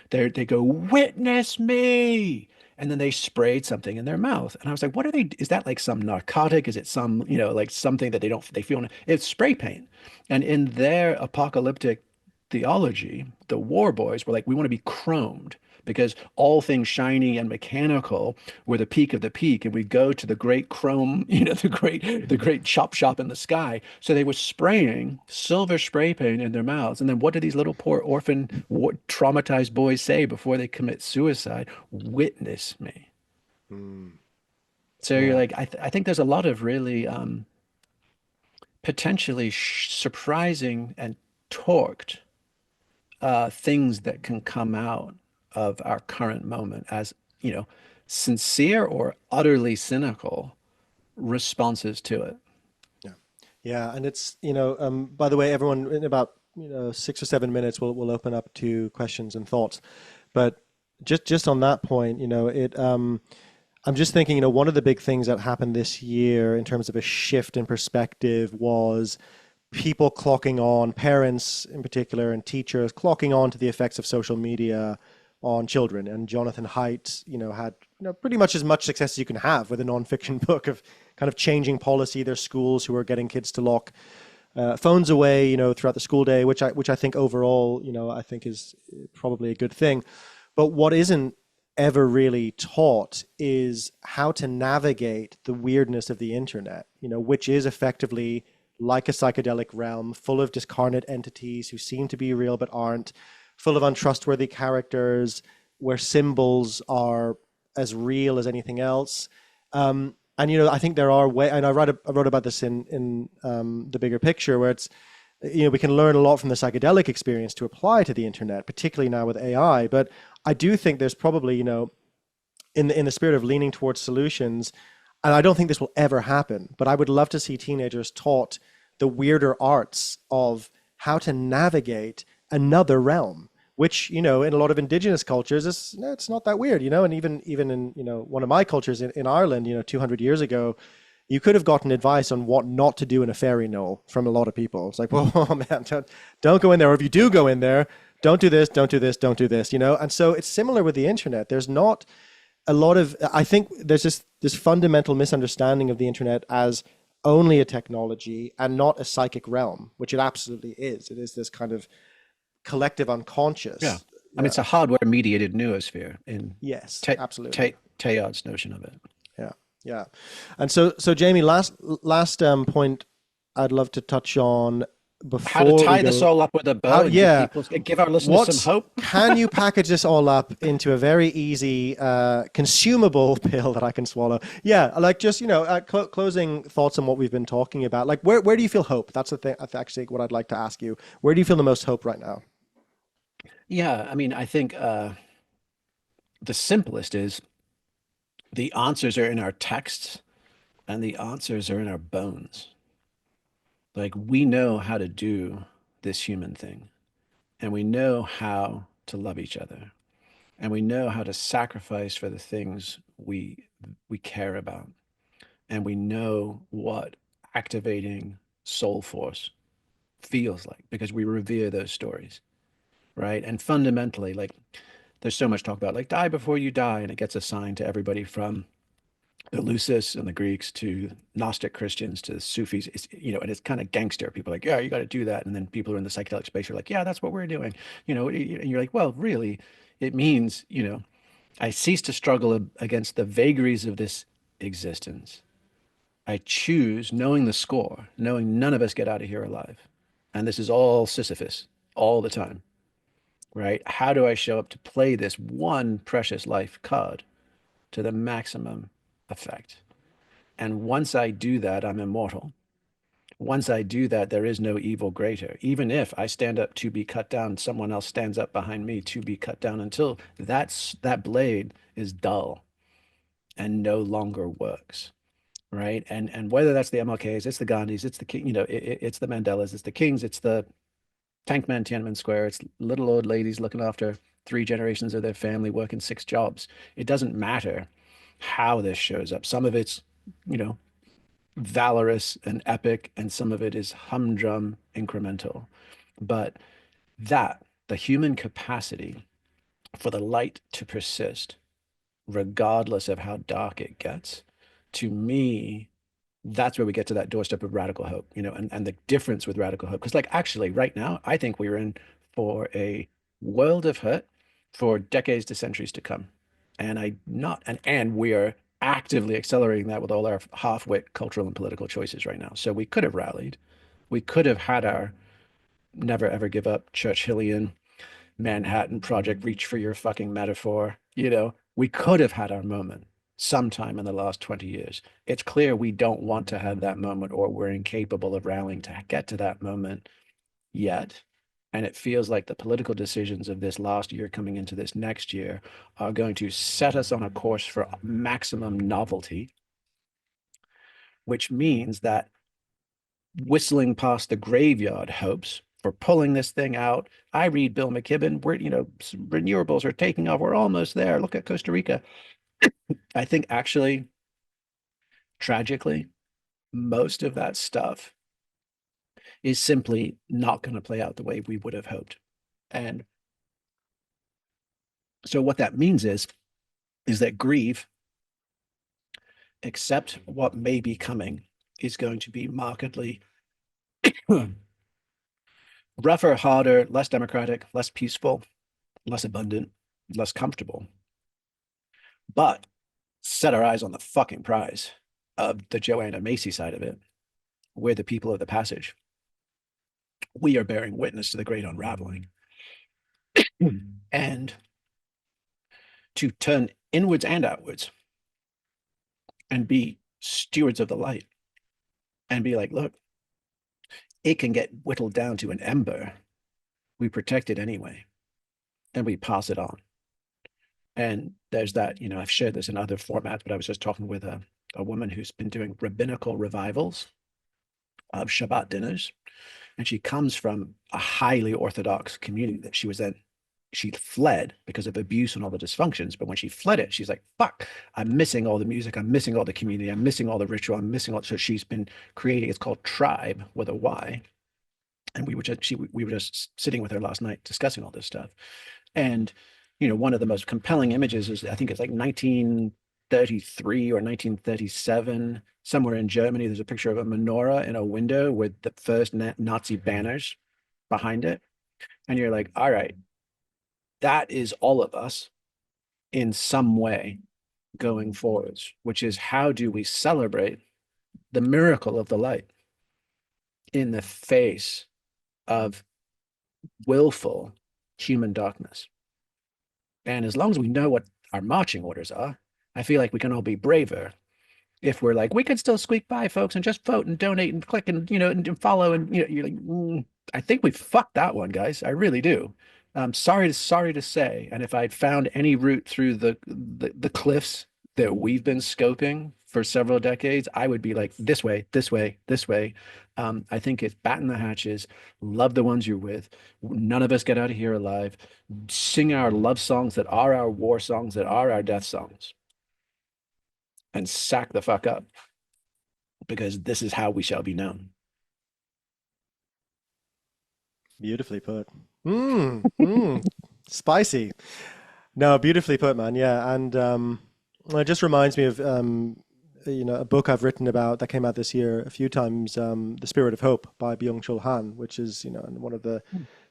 they go, witness me. And then they sprayed something in their mouth. And I was like, what are they? Is that like some narcotic? Is it some, like something that they feel? It's spray paint. And in their apocalyptic theology, the war boys were like, we want to be chromed because all things shiny and mechanical were the peak of the peak, and we go to the great chrome, the great chop shop in the sky. So they were spraying silver spray paint in their mouths, and then what do these little poor orphan, traumatized boys say before they commit suicide? Witness me. Mm. So you're Yeah. like, I think there's a lot of really potentially surprising and torqued things that can come out of our current moment as, you know, sincere or utterly cynical responses to it. Yeah. Yeah. And it's, by the way, everyone, in about, 6 or 7 minutes, we'll open up to questions and thoughts. But just on that point, I'm just thinking, one of the big things that happened this year in terms of a shift in perspective was people clocking on, parents in particular, and teachers clocking on to the effects of social media on children. And Jonathan Haidt, had pretty much as much success as you can have with a nonfiction book of kind of changing policy. There's schools who are getting kids to lock phones away, throughout the school day, which I think overall, I think is probably a good thing. But what isn't ever really taught is how to navigate the weirdness of the internet, which is effectively like a psychedelic realm full of discarnate entities who seem to be real but aren't, full of untrustworthy characters, where symbols are as real as anything else. And I think there are ways, and I wrote about this in the bigger picture, where it's we can learn a lot from the psychedelic experience to apply to the internet, particularly now with AI. But I do think there's probably in the spirit of leaning towards solutions, and I don't think this will ever happen, but I would love to see teenagers taught the weirder arts of how to navigate another realm, which in a lot of indigenous cultures it's not that weird, and even in one of my cultures in Ireland, 200 years ago, you could have gotten advice on what not to do in a fairy knoll from a lot of people. It's like, well, oh man, don't go in there, or if you do go in there, don't do this, don't do this, don't do this, and so it's similar with the internet. There's not a lot of, I think there's this fundamental misunderstanding of the internet as only a technology and not a psychic realm, which it absolutely is. It is this kind of collective unconscious. Yeah. I mean, it's a hardware mediated noosphere in Yes, absolutely. Teilhard's notion of it. Yeah, yeah. And so Jamie, last point I'd love to touch on before how to tie this all up with a bow and give our listeners some hope. Can you package this all up into a very easy, consumable pill that I can swallow? Yeah, like just, closing thoughts on what we've been talking about. Like, where do you feel hope? That's the thing, actually, what I'd like to ask you. Where do you feel the most hope right now? Yeah, I mean, I think the simplest is the answers are in our texts and the answers are in our bones. Like, we know how to do this human thing, and we know how to love each other, and we know how to sacrifice for the things we care about, and we know what activating soul force feels like because we revere those stories, right? And fundamentally, like, there's so much talk about like die before you die, and it gets assigned to everybody from the Lucis and the Greeks to Gnostic Christians to Sufis. It's, and it's kind of gangster. People are like, yeah, you got to do that. And then people who are in the psychedelic space are like, yeah, that's what we're doing. And you're like, well, really, it means, I cease to struggle against the vagaries of this existence. I choose, knowing the score, knowing none of us get out of here alive. And this is all Sisyphus all the time, right? How do I show up to play this one precious life card to the maximum effect? And once I do that, I'm immortal. Once I do that, there is no evil greater. Even if I stand up to be cut down, someone else stands up behind me to be cut down until that blade is dull and no longer works. Right. And whether that's the MLKs, it's the Gandhis, it's the king, it's the Mandelas, it's the Kings, it's the tank men, Tiananmen Square, it's little old ladies looking after 3 generations of their family, working 6 jobs. It doesn't matter how this shows up. Some of it's, valorous and epic, and some of it is humdrum incremental. But the human capacity for the light to persist, regardless of how dark it gets, to me, that's where we get to that doorstep of radical hope, and the difference with radical hope. Because, like, actually, right now, I think we're in for a world of hurt for decades to centuries to come. And we are actively accelerating that with all our half-wit cultural and political choices right now. So we could have rallied. We could have had our never ever give up Churchillian Manhattan Project, reach for your fucking metaphor. We could have had our moment sometime in the last 20 years. It's clear we don't want to have that moment, or we're incapable of rallying to get to that moment yet. And it feels like the political decisions of this last year coming into this next year are going to set us on a course for maximum novelty, which means that whistling past the graveyard hopes for pulling this thing out. I read Bill McKibben, we're, renewables are taking off. We're almost there. Look at Costa Rica. I think actually, tragically, most of that stuff is simply not going to play out the way we would have hoped. And so what that means is that grieve, accept what may be coming, is going to be markedly rougher, harder, less democratic, less peaceful, less abundant, less comfortable. But set our eyes on the fucking prize of the Joanna Macy side of it. We're the people of the passage. We are bearing witness to the great unraveling. And to turn inwards and outwards and be stewards of the light and be like, look, it can get whittled down to an ember. We protect it anyway, and we pass it on. And there's that, I've shared this in other formats, but I was just talking with a woman who's been doing rabbinical revivals of Shabbat dinners. And she comes from a highly Orthodox community that she fled because of abuse and all the dysfunctions. But when she fled it, she's like, fuck, I'm missing all the music. I'm missing all the community. I'm missing all the ritual. I'm missing all. So she's been creating, it's called Tribe with a Y. And we were just sitting with her last night discussing all this stuff. And, one of the most compelling images is, I think it's like 1933 or 1937, somewhere in Germany. There's a picture of a menorah in a window with the first Nazi banners behind it. And you're like, all right, that is all of us in some way going forwards, which is, how do we celebrate the miracle of the light in the face of willful human darkness? And as long as we know what our marching orders are, I feel like we can all be braver if we're like, we can still squeak by, folks, and just vote and donate and click and, and follow. And, you're like, I think we fucked that one, guys. I really do. Sorry to say. And if I'd found any route through the cliffs that we've been scoping for several decades, I would be like, this way, this way, this way. I think it's batten the hatches, love the ones you're with. None of us get out of here alive. Sing our love songs that are our war songs, that are our death songs, and sack the fuck up, because this is how we shall be known. Beautifully put. Spicy. No, beautifully put, man. Yeah, and it just reminds me of a book I've written about that came out this year a few times, "The Spirit of Hope" by Byung-Chul Han, which is and one of the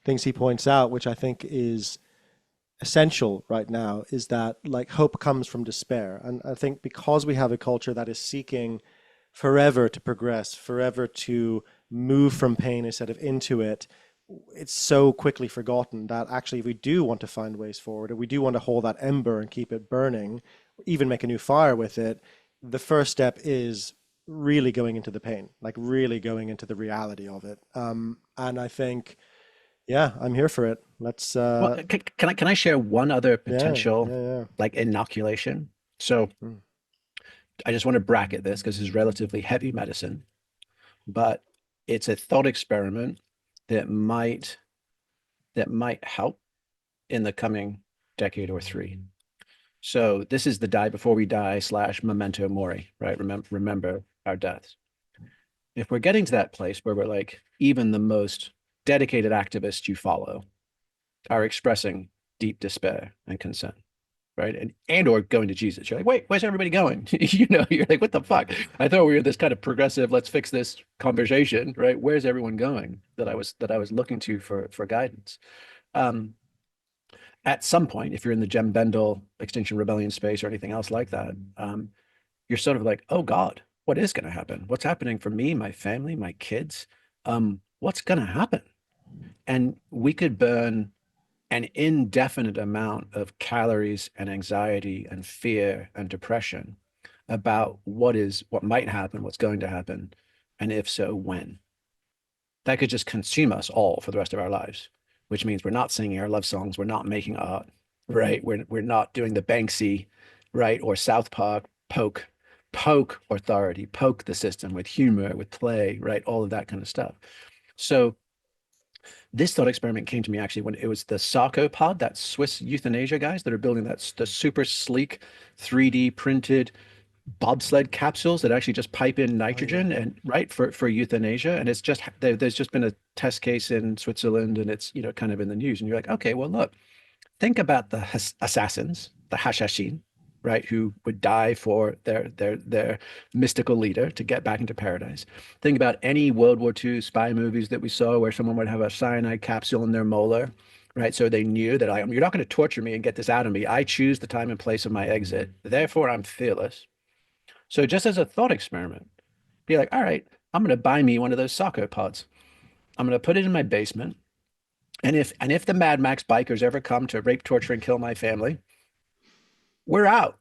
things he points out, which I think is essential right now, is that like hope comes from despair, and I think because we have a culture that is seeking forever to progress, forever to move from pain instead of into it, it's so quickly forgotten that actually if we do want to find ways forward, or we do want to hold that ember and keep it burning, even make a new fire with it, the first step is really going into the pain, like really going into the reality of it. And I think, yeah, I'm here for it. Let's Well, can I share one other yeah, potential yeah, yeah. like inoculation? So Mm. I just want to bracket this because it's relatively heavy medicine, but it's a thought experiment that might help in the coming decade or three. So this is the die before we die / memento mori, right? Remember our deaths. If we're getting to that place where we're like, even the most dedicated activists you follow are expressing deep despair and concern, right? And or going to Jesus. You're like, wait, where's everybody going? You're like, what the fuck? I thought we were this kind of progressive, let's fix this conversation, right? Where's everyone going that I was looking to for guidance? At some point, if you're in the Jem Bendel Extinction Rebellion space or anything else like that, you're sort of like, oh God, what is going to happen? What's happening for me, my family, my kids? What's going to happen? And we could burn an indefinite amount of calories and anxiety and fear and depression about what might happen, what's going to happen, and if so, when. That could just consume us all for the rest of our lives, which means we're not singing our love songs, we're not making art, right? We're not doing the Banksy, right? Or South Park poke authority, poke the system with humor, with play, right? All of that kind of stuff. So this thought experiment came to me actually when it was the Sarcopod, that Swiss euthanasia guys that are building the super sleek 3D printed bobsled capsules that actually just pipe in Oh yeah. nitrogen and right for euthanasia. And it's just there's just been a test case in Switzerland, and it's kind of in the news. And you're like, okay, well, look, think about the assassins, the Hashashin, right, who would die for their mystical leader to get back into paradise. Think about any World War II spy movies that we saw where someone would have a cyanide capsule in their molar, right? So they knew that you're not going to torture me and get this out of me. I choose the time and place of my exit. Therefore, I'm fearless. So just as a thought experiment, be like, all right, I'm going to buy me one of those soccer pods. I'm going to put it in my basement. And if the Mad Max bikers ever come to rape, torture, and kill my family, we're out,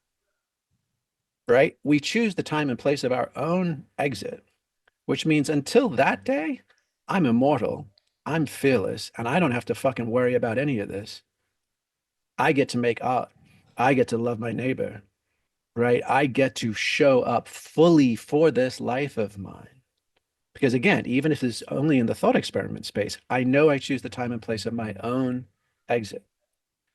right? We choose the time and place of our own exit, which means until that day, I'm immortal, I'm fearless, and I don't have to fucking worry about any of this. I get to make art. I get to love my neighbor, right? I get to show up fully for this life of mine. Because again, even if it's only in the thought experiment space, I know I choose the time and place of my own exit,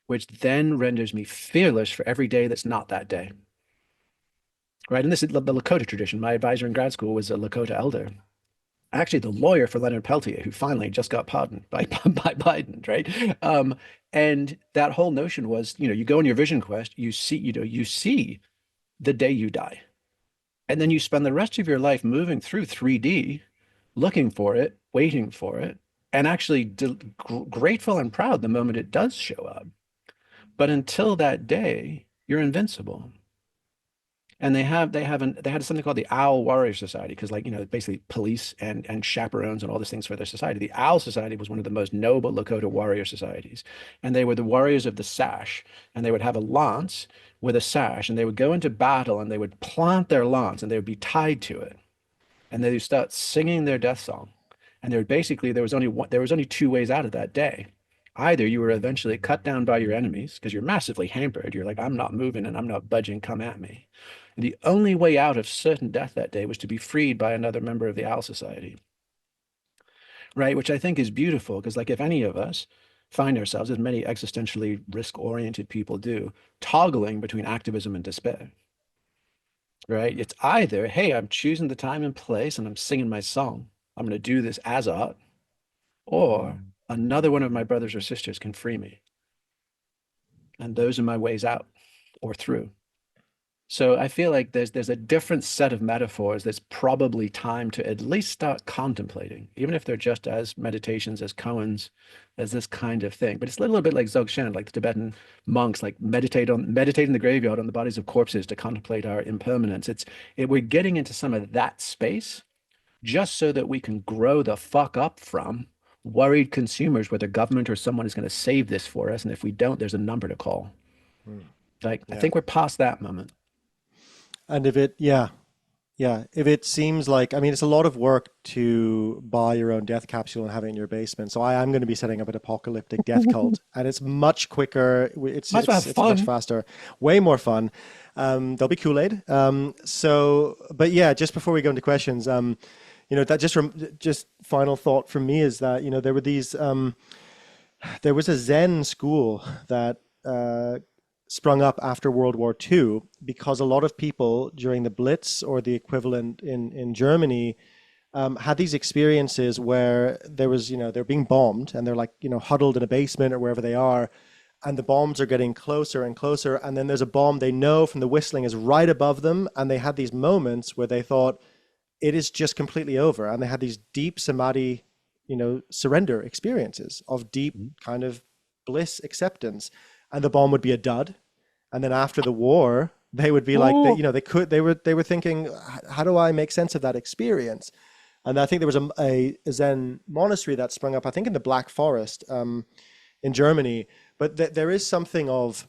which then renders me fearless for every day that's not that day. Right. And this is the Lakota tradition. My advisor in grad school was a Lakota elder, actually the lawyer for Leonard Peltier, who finally just got pardoned by by Biden, right? And that whole notion was, you go on your vision quest, you see the day you die. And then you spend the rest of your life moving through 3D, looking for it, waiting for it, and actually grateful and proud the moment it does show up. But until that day, you're invincible. And they had something called the Owl Warrior Society because, like, basically police and chaperones and all these things for their society. The Owl Society was one of the most noble Lakota warrior societies, and they were the warriors of the sash. And they would have a lance with a sash, and they would go into battle, and they would plant their lance, and they would be tied to it, and they would start singing their death song. And there was only two ways out of that day. Either you were eventually cut down by your enemies because you're massively hampered. You're like, I'm not moving and I'm not budging. Come at me. And the only way out of certain death that day was to be freed by another member of the Owl Society, right? Which I think is beautiful because, like, if any of us find ourselves, as many existentially risk-oriented people do, toggling between activism and despair, right? It's either, hey, I'm choosing the time and place and I'm singing my song. I'm going to do this as art, or another one of my brothers or sisters can free me. And those are my ways out or through. So I feel like there's a different set of metaphors that's probably time to at least start contemplating, even if they're just as meditations, as koans, as this kind of thing. But it's a little bit like Dzogchen, like the Tibetan monks, like meditate in the graveyard on the bodies of corpses to contemplate our impermanence. We're getting into some of that space just so that we can grow the fuck up from worried consumers where the government or someone is going to save this for us. And if we don't, there's a number to call. Mm. Like, I Yeah. think we're past that moment. And if it seems like, I mean, it's a lot of work to buy your own death capsule and have it in your basement. So I am going to be setting up an apocalyptic death cult, and it's much quicker. Might as well have It's much fun. faster, way more fun. There'll be Kool-Aid. But yeah, just before we go into questions, that just final thought from me is that there was a Zen school that sprung up after World War II because a lot of people during the Blitz or the equivalent in Germany had these experiences where they're being bombed and they're like, huddled in a basement or wherever they are, and the bombs are getting closer and closer. And then there's a bomb they know from the whistling is right above them. And they had these moments where they thought it is just completely over. And they had these deep samadhi, surrender experiences of deep kind of bliss acceptance. And the bomb would be a dud. And then after the war, they would be like, Oh, they were thinking, how do I make sense of that experience? And I think there was a Zen monastery that sprung up, I think in the Black Forest in Germany. But there is something of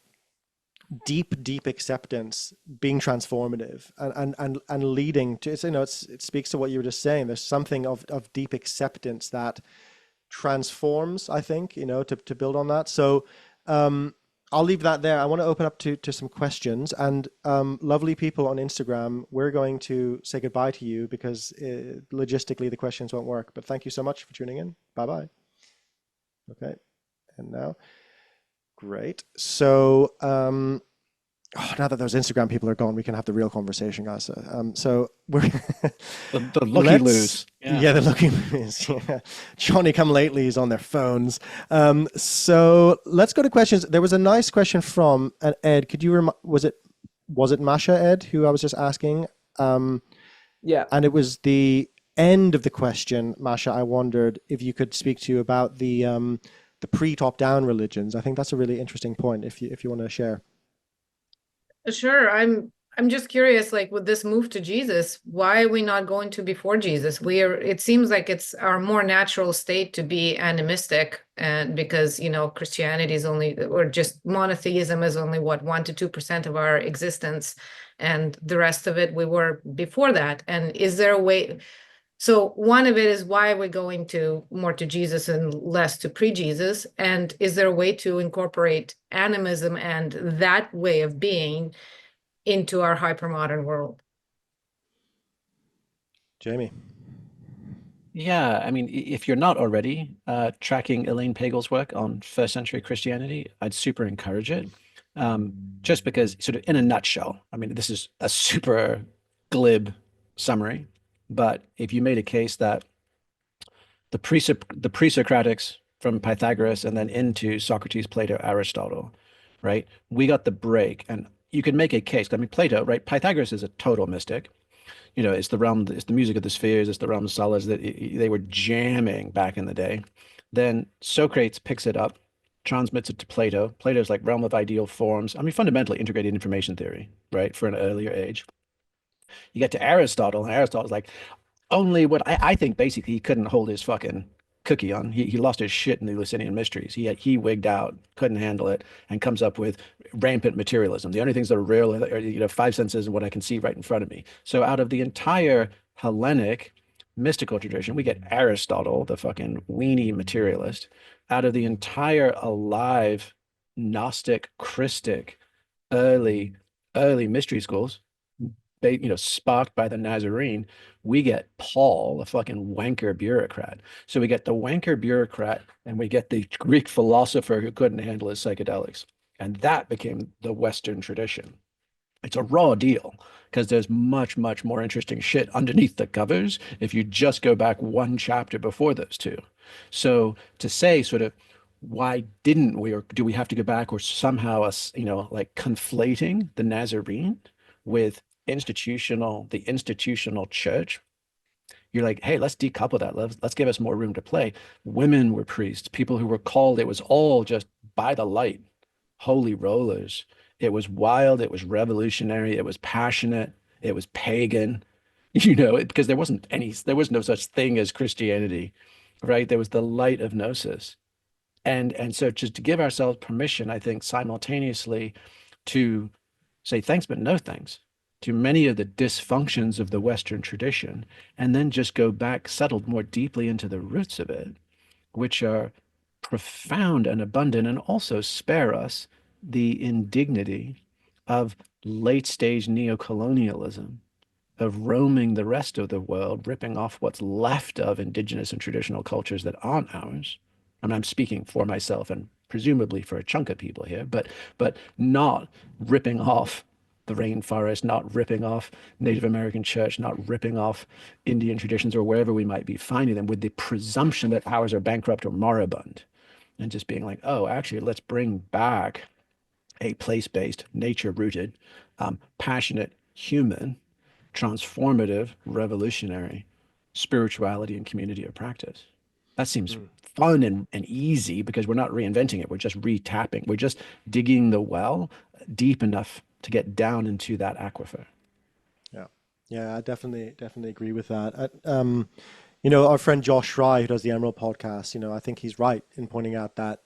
deep acceptance being transformative and leading to, it speaks to what you were just saying. There's something of deep acceptance that transforms, I think, to build on that. So I'll leave that there. I want to open up to some questions, and lovely people on Instagram, we're going to say goodbye to you because logistically the questions won't work, but thank you so much for tuning in. Bye bye. Okay. And now, great. So Oh, now that those Instagram people are gone, we can have the real conversation, guys. So we're The looky let's loos. Yeah. yeah, the looking movies. Yeah. Johnny come lately is on their phones. So let's go to questions. There was a nice question from Ed. Could you was it Masha Ed who I was just asking? Um, Yeah. and it was the end of the question, Masha. I wondered if you could speak to about the pre-top down religions. I think that's a really interesting point. If you want to share. Sure. I'm just curious, like with this move to Jesus, why are we not going to before Jesus? It seems like it's our more natural state to be animistic, and because, Christianity is only, or just monotheism is only what, 1 to 2% of our existence, and the rest of it we were before that. And is there a way? So one of it is why we're going to more to Jesus and less to pre-Jesus. And is there a way to incorporate animism and that way of being into our hypermodern world? Jamie. Yeah, I mean, if you're not already tracking Elaine Pagel's work on first century Christianity, I'd super encourage it. Just because, sort of in a nutshell, I mean, this is a super glib summary, but if you made a case that the pre-Socratics from Pythagoras and then into Socrates, Plato, Aristotle, right? We got the break, and you could make a case. I mean, Plato, right? Pythagoras is a total mystic. It's the realm, it's the music of the spheres, it's the realm of solids that they were jamming back in the day. Then Socrates picks it up, transmits it to Plato. Plato's like realm of ideal forms. I mean, fundamentally integrated information theory, right? For an earlier age. You get to Aristotle, and Aristotle's like, only what I think basically he couldn't hold his fucking cookie on. He lost his shit in the Eleusinian mysteries. He wigged out, couldn't handle it, and comes up with rampant materialism. The only things that are real are, five senses and what I can see right in front of me. So out of the entire Hellenic mystical tradition, we get Aristotle, the fucking weenie materialist. Out of the entire alive Gnostic, Christic, early early mystery schools, sparked by the Nazarene, we get Paul, a fucking wanker bureaucrat. So we get the wanker bureaucrat and we get the Greek philosopher who couldn't handle his psychedelics. And that became the Western tradition. It's a raw deal because there's much, much more interesting shit underneath the covers if you just go back one chapter before those two. So to say sort of why didn't we, or do we have to go back, or somehow us, like conflating the Nazarene with the institutional church, you're like, hey, let's decouple that. Let's give us more room to play. Women were priests, people who were called, it was all just by the light, holy rollers. It was wild, it was revolutionary, it was passionate, it was pagan, because there was no such thing as Christianity, right? There was the light of gnosis. And so just to give ourselves permission, I think simultaneously to say thanks, but no thanks to many of the dysfunctions of the Western tradition, and then just go back, settled more deeply into the roots of it, which are profound and abundant, and also spare us the indignity of late stage neocolonialism, of roaming the rest of the world, ripping off what's left of indigenous and traditional cultures that aren't ours. And I'm speaking for myself and presumably for a chunk of people here, but not ripping off the rainforest, not ripping off Native American church, not ripping off Indian traditions or wherever we might be finding them with the presumption that ours are bankrupt or moribund, and just being like, oh, actually, let's bring back a place-based, nature-rooted, passionate, human, transformative, revolutionary spirituality and community of practice. That seems fun and easy because we're not reinventing it. We're just retapping. We're just digging the well deep enough to get down into that aquifer. Yeah, yeah, I definitely agree with that. Our friend Josh Fry, who does the Emerald podcast, I think he's right in pointing out that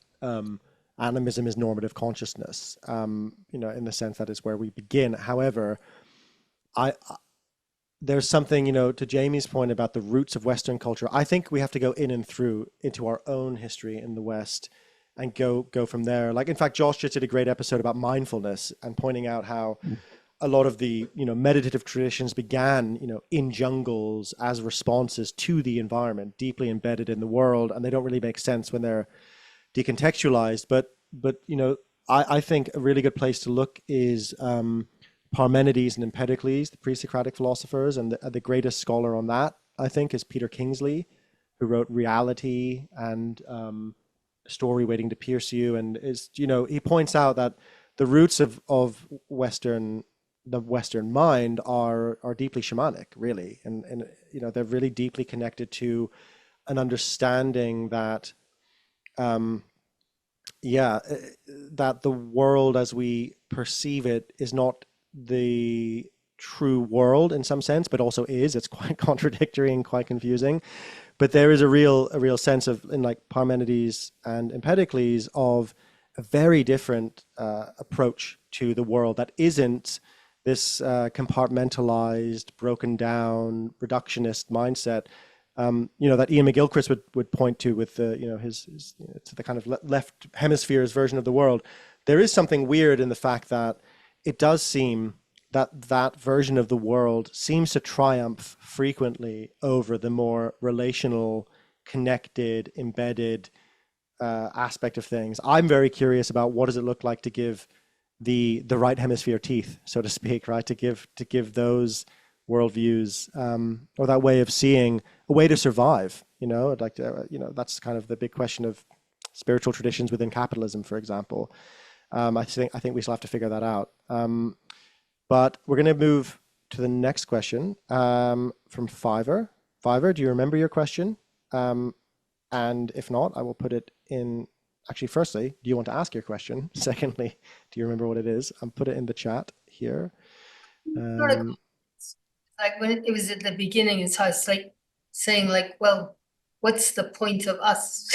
animism is normative consciousness, in the sense that it's where we begin. However, I there's something, to Jamie's point about the roots of Western culture. I think we have to go in and through into our own history in the West and go from there. Like, in fact, Josh just did a great episode about mindfulness and pointing out how a lot of the, meditative traditions began, in jungles as responses to the environment, deeply embedded in the world, and they don't really make sense when they're decontextualized. But I think a really good place to look is Parmenides and Empedocles, the pre-Socratic philosophers, and the greatest scholar on that, I think, is Peter Kingsley, who wrote Reality and Story Waiting to Pierce You, and is, you know, he points out that the roots of the Western mind are deeply shamanic, really, and you know they're really deeply connected to an understanding that um, yeah, that the world as we perceive it is not the true world in some sense, but also is. It's quite contradictory and quite confusing. But there is a real sense of in like Parmenides and Empedocles of a very different approach to the world that isn't this compartmentalized, broken down, reductionist mindset, you know, that Ian McGilchrist would point to with the, you know, his you know, to the kind of left hemisphere's version of the world. There is something weird in the fact that it does seem that that version of the world seems to triumph frequently over the more relational, connected, embedded aspect of things. I'm very curious about what does it look like to give the right hemisphere teeth, so to speak, right? To give those worldviews or that way of seeing a way to survive. You know, I'd like to, you know, that's kind of the big question of spiritual traditions within capitalism, for example. I think we still have to figure that out. But we're going to move to the next question from Fiverr. Fiverr, do you remember your question? And if not, I will put it in. Actually, firstly, do you want to ask your question? Secondly, do you remember what it is? I'll put it in the chat here. Like when it was at the beginning, it's how it's like saying like, well, what's the point of us?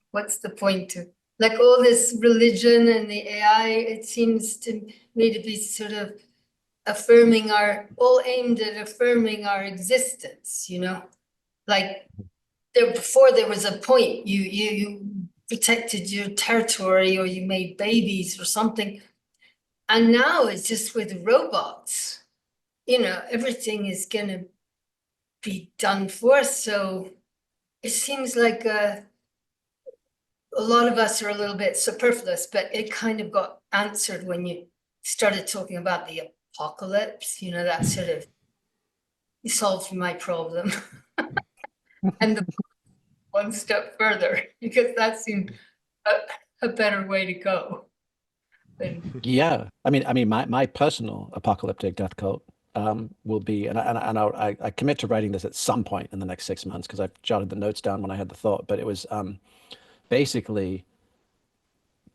What's the point of like all this religion and the AI? It seems to me to be sort of affirming all aimed at affirming our existence, you know, like there before there was a point, you protected your territory or you made babies or something. And now it's just with robots, you know, everything is gonna be done for us. So it seems like a lot of us are a little bit superfluous, but it kind of got answered when you started talking about the apocalypse, you know, that sort of solved my problem. And the one step further, because that seemed a better way to go. Yeah, I mean, my personal apocalyptic death cult will be, and I commit to writing this at some point in the next 6 months because I've jotted the notes down when I had the thought. But it was basically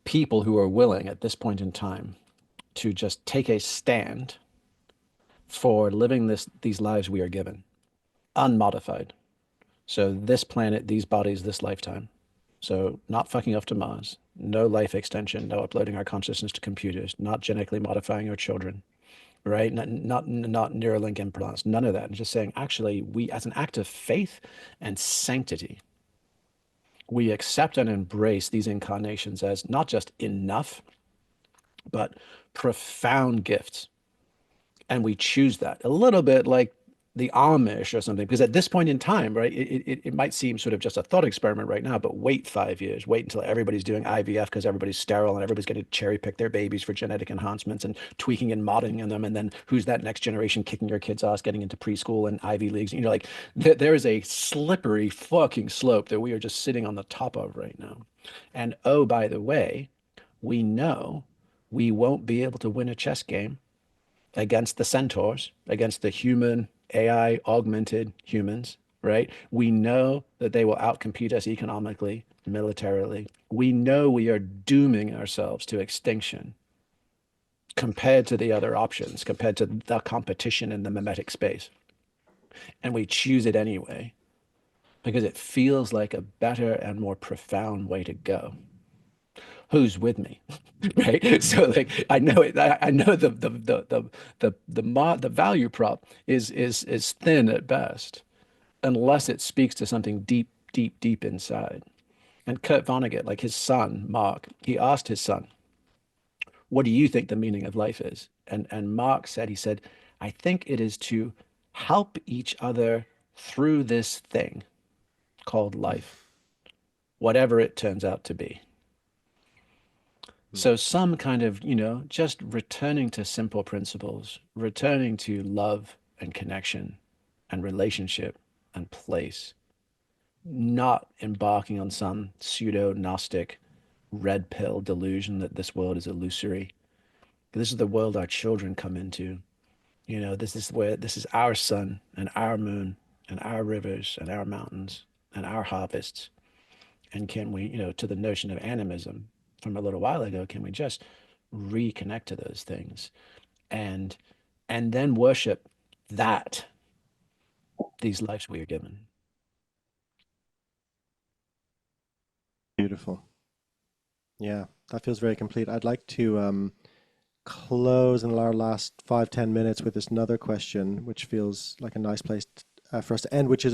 people who are willing at this point in time to just take a stand for living these lives we are given, unmodified. So this planet, these bodies, this lifetime. So not fucking off to Mars, no life extension, no uploading our consciousness to computers, not genetically modifying our children, right? Not Neuralink implants, none of that. And just saying, actually, we, as an act of faith and sanctity, we accept and embrace these incarnations as not just enough, but profound gifts. And we choose that a little bit like the Amish or something, because at this point in time, right, it might seem sort of just a thought experiment right now, but wait 5 years, wait until everybody's doing IVF because everybody's sterile and everybody's going to cherry pick their babies for genetic enhancements and tweaking and modding in them. And then who's that next generation kicking your kids' ass, getting into preschool and Ivy Leagues? You know, like there is a slippery fucking slope that we are just sitting on the top of right now. And oh, by the way, we know we won't be able to win a chess game against the centaurs, against the human AI augmented humans, right? We know that they will outcompete us economically, militarily. We know we are dooming ourselves to extinction compared to the other options, compared to the competition in the mimetic space. And we choose it anyway because it feels like a better and more profound way to go. Who's with me? Right? So like I know it, I know the value prop is thin at best unless it speaks to something deep, deep, deep inside. And Kurt Vonnegut, like his son, Mark, he asked his son, what do you think the meaning of life is? And Mark said, he said, I think it is to help each other through this thing called life, whatever it turns out to be. So some kind of, just returning to simple principles, returning to love and connection and relationship and place, not embarking on some pseudo-Gnostic red pill delusion that this world is illusory. This is the world our children come into. This is our sun and our moon and our rivers and our mountains and our harvests. And can we, to the notion of animism from a little while ago, can we just reconnect to those things and then worship that these lives we are given? Beautiful. Yeah, that feels very complete. I'd like to close in our last 5-10 minutes with this another question, which feels like a nice place for us to end, which is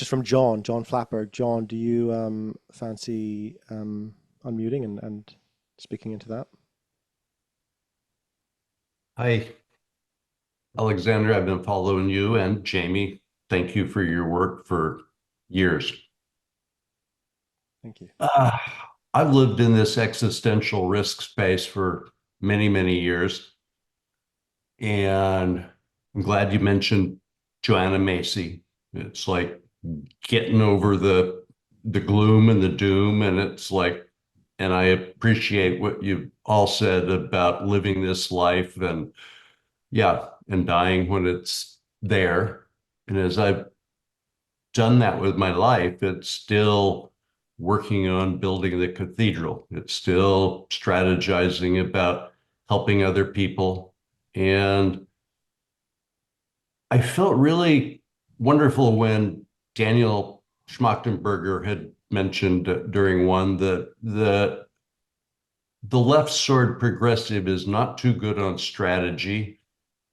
from John Flapper. John, do you fancy unmuting and speaking into that? Hi, Alexander. I've been following you, and Jamie, thank you for your work for years. Thank you. I've lived in this existential risk space for many, many years. And I'm glad you mentioned Joanna Macy. It's like getting over the gloom and the doom. And it's like, and I appreciate what you all said about living this life and dying when it's there. And as I've done that with my life, it's still working on building the cathedral. It's still strategizing about helping other people. And I felt really wonderful when Daniel Schmachtenberger had mentioned during one that the left sword progressive is not too good on strategy,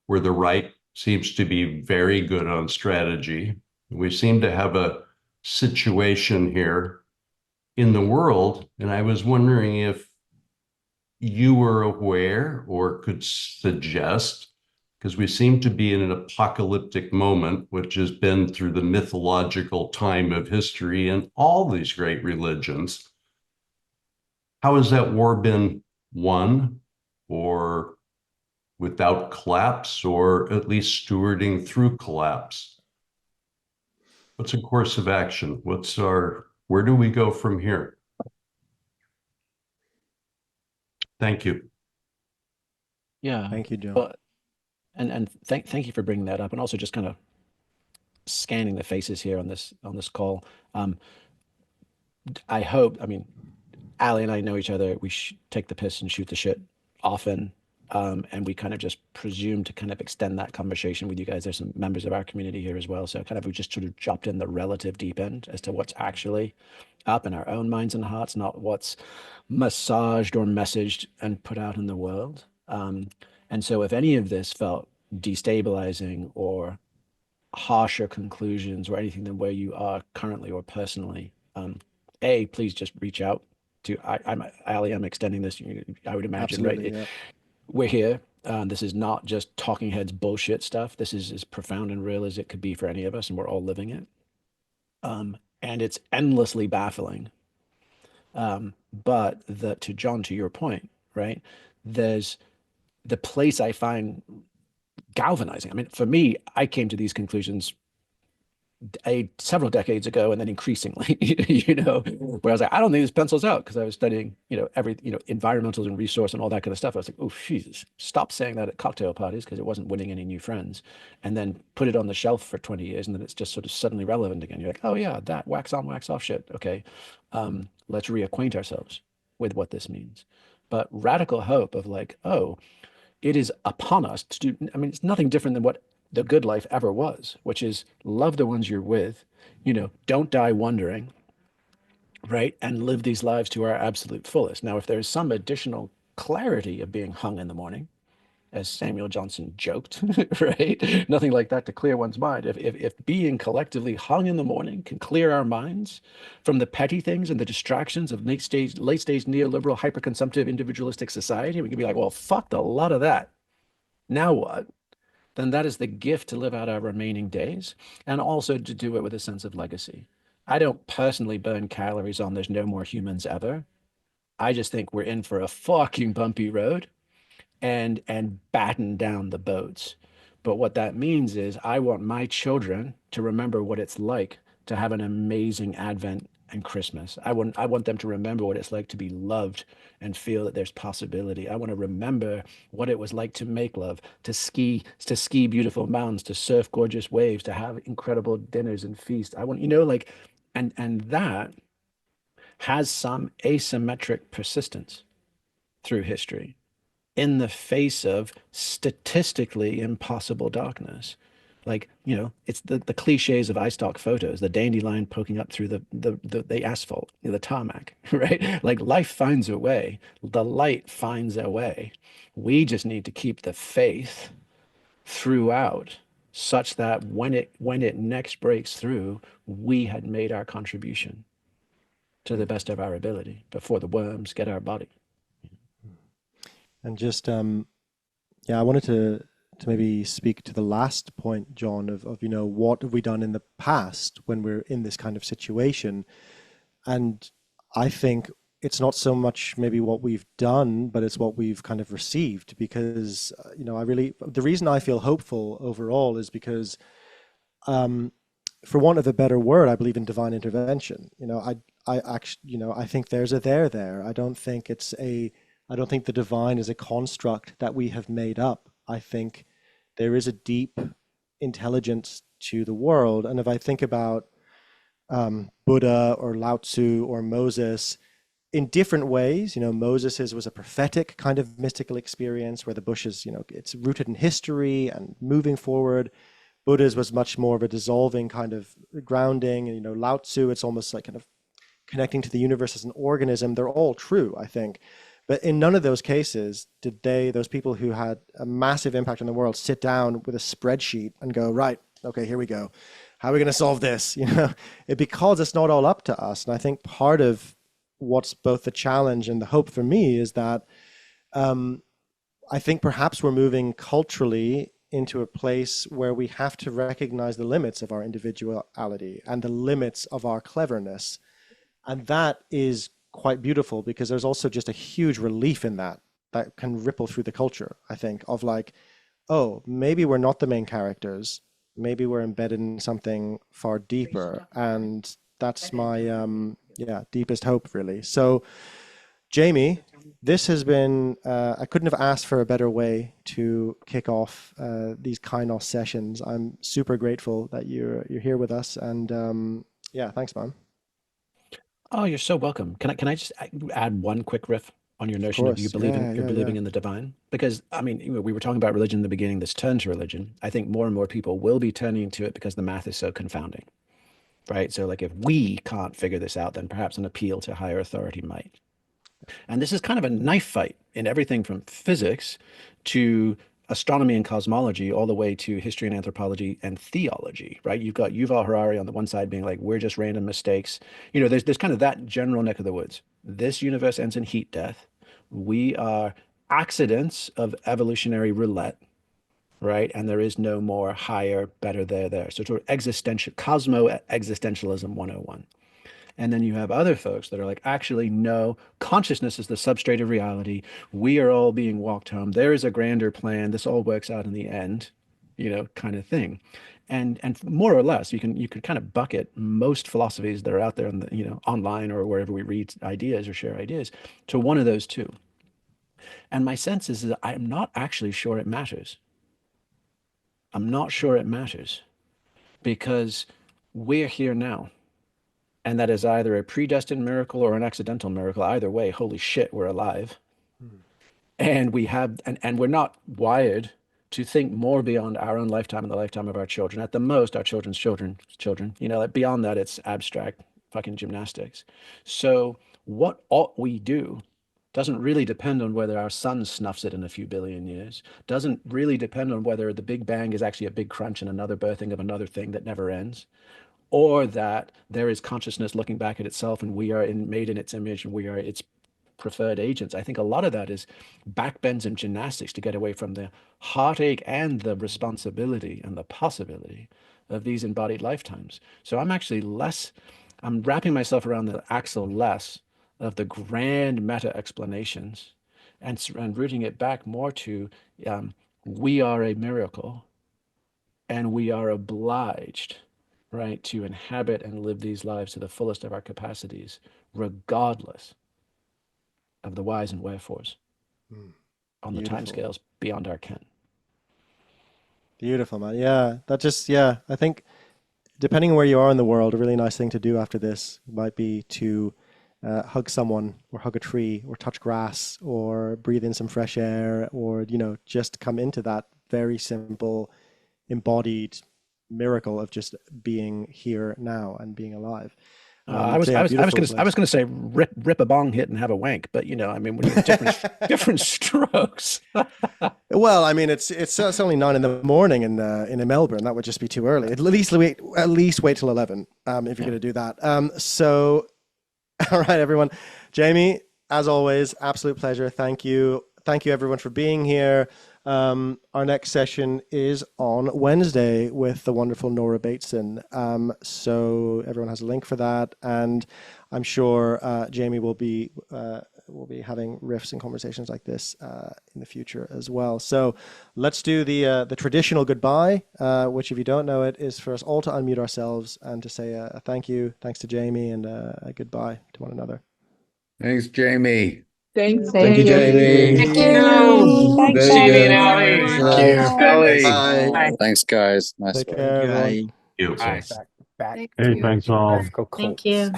where the right seems to be very good on strategy. We seem to have a situation here in the world, and I was wondering if you were aware or could suggest, because we seem to be in an apocalyptic moment, which has been through the mythological time of history and all these great religions. How has that war been won, or without collapse, or at least stewarding through collapse? What's a course of action? Where do we go from here? Thank you. Yeah. Thank you, John. Well, and thank you for bringing that up, and also just kind of scanning the faces here on this call. I hope, I mean, Ali and I know each other. We take the piss and shoot the shit often. And we kind of just presume to kind of extend that conversation with you guys. There's some members of our community here as well. So kind of we just sort of dropped in the relative deep end as to what's actually up in our own minds and hearts, not what's massaged or messaged and put out in the world. And so if any of this felt destabilizing or harsher conclusions or anything than where you are currently or personally, please just reach out to, I'm Ali, I'm extending this, I would imagine, Absolutely, right? yeah. We're here. This is not just talking heads bullshit stuff. This is as profound and real as it could be for any of us, and we're all living it. And it's endlessly baffling. But to John, to your point, right? There's the place I find galvanizing. I mean, for me, I came to these conclusions several decades ago, and then increasingly, where I was like, I don't think this pencils out, because I was studying, environmentals and resource and all that kind of stuff. I was like, oh, Jesus, stop saying that at cocktail parties, because it wasn't winning any new friends. And then put it on the shelf for 20 years, and then it's just sort of suddenly relevant again. You're like, oh yeah, that wax on, wax off shit. Okay, let's reacquaint ourselves with what this means. But radical hope of like, oh, it is upon us to do, I mean, it's nothing different than what the good life ever was, which is love the ones you're with, don't die wondering, right? And live these lives to our absolute fullest. Now, if there's some additional clarity of being hung in the morning, as Samuel Johnson joked, right? Nothing like that to clear one's mind. If being collectively hung in the morning can clear our minds from the petty things and the distractions of late stage neoliberal, hyperconsumptive, individualistic society, we can be like, well, fuck a lot of that. Now what? Then that is the gift to live out our remaining days, and also to do it with a sense of legacy. I don't personally burn calories on there's no more humans ever. I just think we're in for a fucking bumpy road, and batten down the boats. But what that means is I want my children to remember what it's like to have an amazing Advent and Christmas. I want them to remember what it's like to be loved and feel that there's possibility. I want to remember what it was like to make love, to ski beautiful mountains, to surf gorgeous waves, to have incredible dinners and feasts. I want, like, and that has some asymmetric persistence through history in the face of statistically impossible darkness. Like, it's the cliches of eye stock photos, the dandelion poking up through the asphalt, the tarmac, right? Like, life finds a way, the light finds a way. We just need to keep the faith throughout, such that when it next breaks through, we had made our contribution to the best of our ability before the worms get our body. And just I wanted to maybe speak to the last point, John, of what have we done in the past when we're in this kind of situation. And I think it's not so much maybe what we've done, but it's what we've kind of received, because the reason I feel hopeful overall is because for want of a better word, I believe in divine intervention. I actually, I think there's a there. I don't think the divine is a construct that we have made up. I think there is a deep intelligence to the world. And if I think about Buddha or Lao Tzu or Moses, in different ways, Moses's was a prophetic kind of mystical experience where the bush is, it's rooted in history and moving forward. Buddha's was much more of a dissolving kind of grounding. And, Lao Tzu, it's almost like kind of connecting to the universe as an organism. They're all true, I think. But in none of those cases did those people who had a massive impact on the world, sit down with a spreadsheet and go, right, okay, here we go. How are we going to solve this? Because it's not all up to us. And I think part of what's both the challenge and the hope for me is that I think perhaps we're moving culturally into a place where we have to recognize the limits of our individuality and the limits of our cleverness. And that is quite beautiful, because there's also just a huge relief in that can ripple through the culture, I think, of like, oh, maybe we're not the main characters. Maybe we're embedded in something far deeper. And that's my, deepest hope, really. So, Jamie, this has been, I couldn't have asked for a better way to kick off these Kainos sessions. I'm super grateful that you're here with us. And thanks, man. Oh, you're so welcome. Can I just add one quick riff on your notion of you course. believing in the divine? Because I mean, we were talking about religion in the beginning, this turn to religion. I think more and more people will be turning to it because the math is so confounding, right? So like, if we can't figure this out, then perhaps an appeal to higher authority might. And this is kind of a knife fight in everything from physics to astronomy and cosmology, all the way to history and anthropology and theology, right? You've got Yuval Harari on the one side being like, we're just random mistakes. There's kind of that general neck of the woods. This universe ends in heat death. We are accidents of evolutionary roulette, right? And there is no more higher, better, there. So sort of existentialism 101. And then you have other folks that are like, actually, no, consciousness is the substrate of reality. We are all being walked home. There is a grander plan. This all works out in the end, kind of thing. And more or less, you could kind of bucket most philosophies that are out there in the, online or wherever we read ideas or share ideas to one of those two. And my sense is that I'm not actually sure it matters. I'm not sure it matters, because we're here now. And that is either a predestined miracle or an accidental miracle. Either way, holy shit, we're alive. And we have, and we're not wired to think more beyond our own lifetime and the lifetime of our children. At the most, our children's children. Like, beyond that, it's abstract fucking gymnastics. So what ought we do doesn't really depend on whether our sun snuffs it in a few billion years. Doesn't really depend on whether the Big Bang is actually a big crunch and another birthing of another thing that never ends, or that there is consciousness looking back at itself and we are made in its image and we are its preferred agents. I think a lot of that is backbends and gymnastics to get away from the heartache and the responsibility and the possibility of these embodied lifetimes. So I'm wrapping myself around the axle less of the grand meta explanations and rooting it back more to we are a miracle and we are obliged, right, to inhabit and live these lives to the fullest of our capacities, regardless of the whys and wherefores on the Beautiful. timescales beyond our ken. Beautiful, man. Yeah, that just, I think depending on where you are in the world, a really nice thing to do after this might be to hug someone or hug a tree or touch grass or breathe in some fresh air or, just come into that very simple embodied miracle of just being here now and being alive. I was gonna say rip a bong hit and have a wank, but when you different strokes. Well, I mean, it's only 9 a.m. in Melbourne. That would just be too early. At least wait till 11 if you're going to do that. So, all right, everyone. Jamie, as always, absolute pleasure. Thank you everyone for being here. Our next session is on Wednesday with the wonderful Nora Bateson. So everyone has a link for that, and I'm sure Jamie will be having riffs and conversations like this in the future as well. So let's do the traditional goodbye, which, if you don't know it, is for us all to unmute ourselves and to say a thank you, thanks to Jamie, and a goodbye to one another. Thanks, Jamie. Thank you, Jamie. Thank you. Thanks, Very good. Ellie. Thank you. Ellie. Bye. Thanks, guys. Nice Take work. care, everyone. You. Bye. Thank Hey, you. thanks all. Thank you.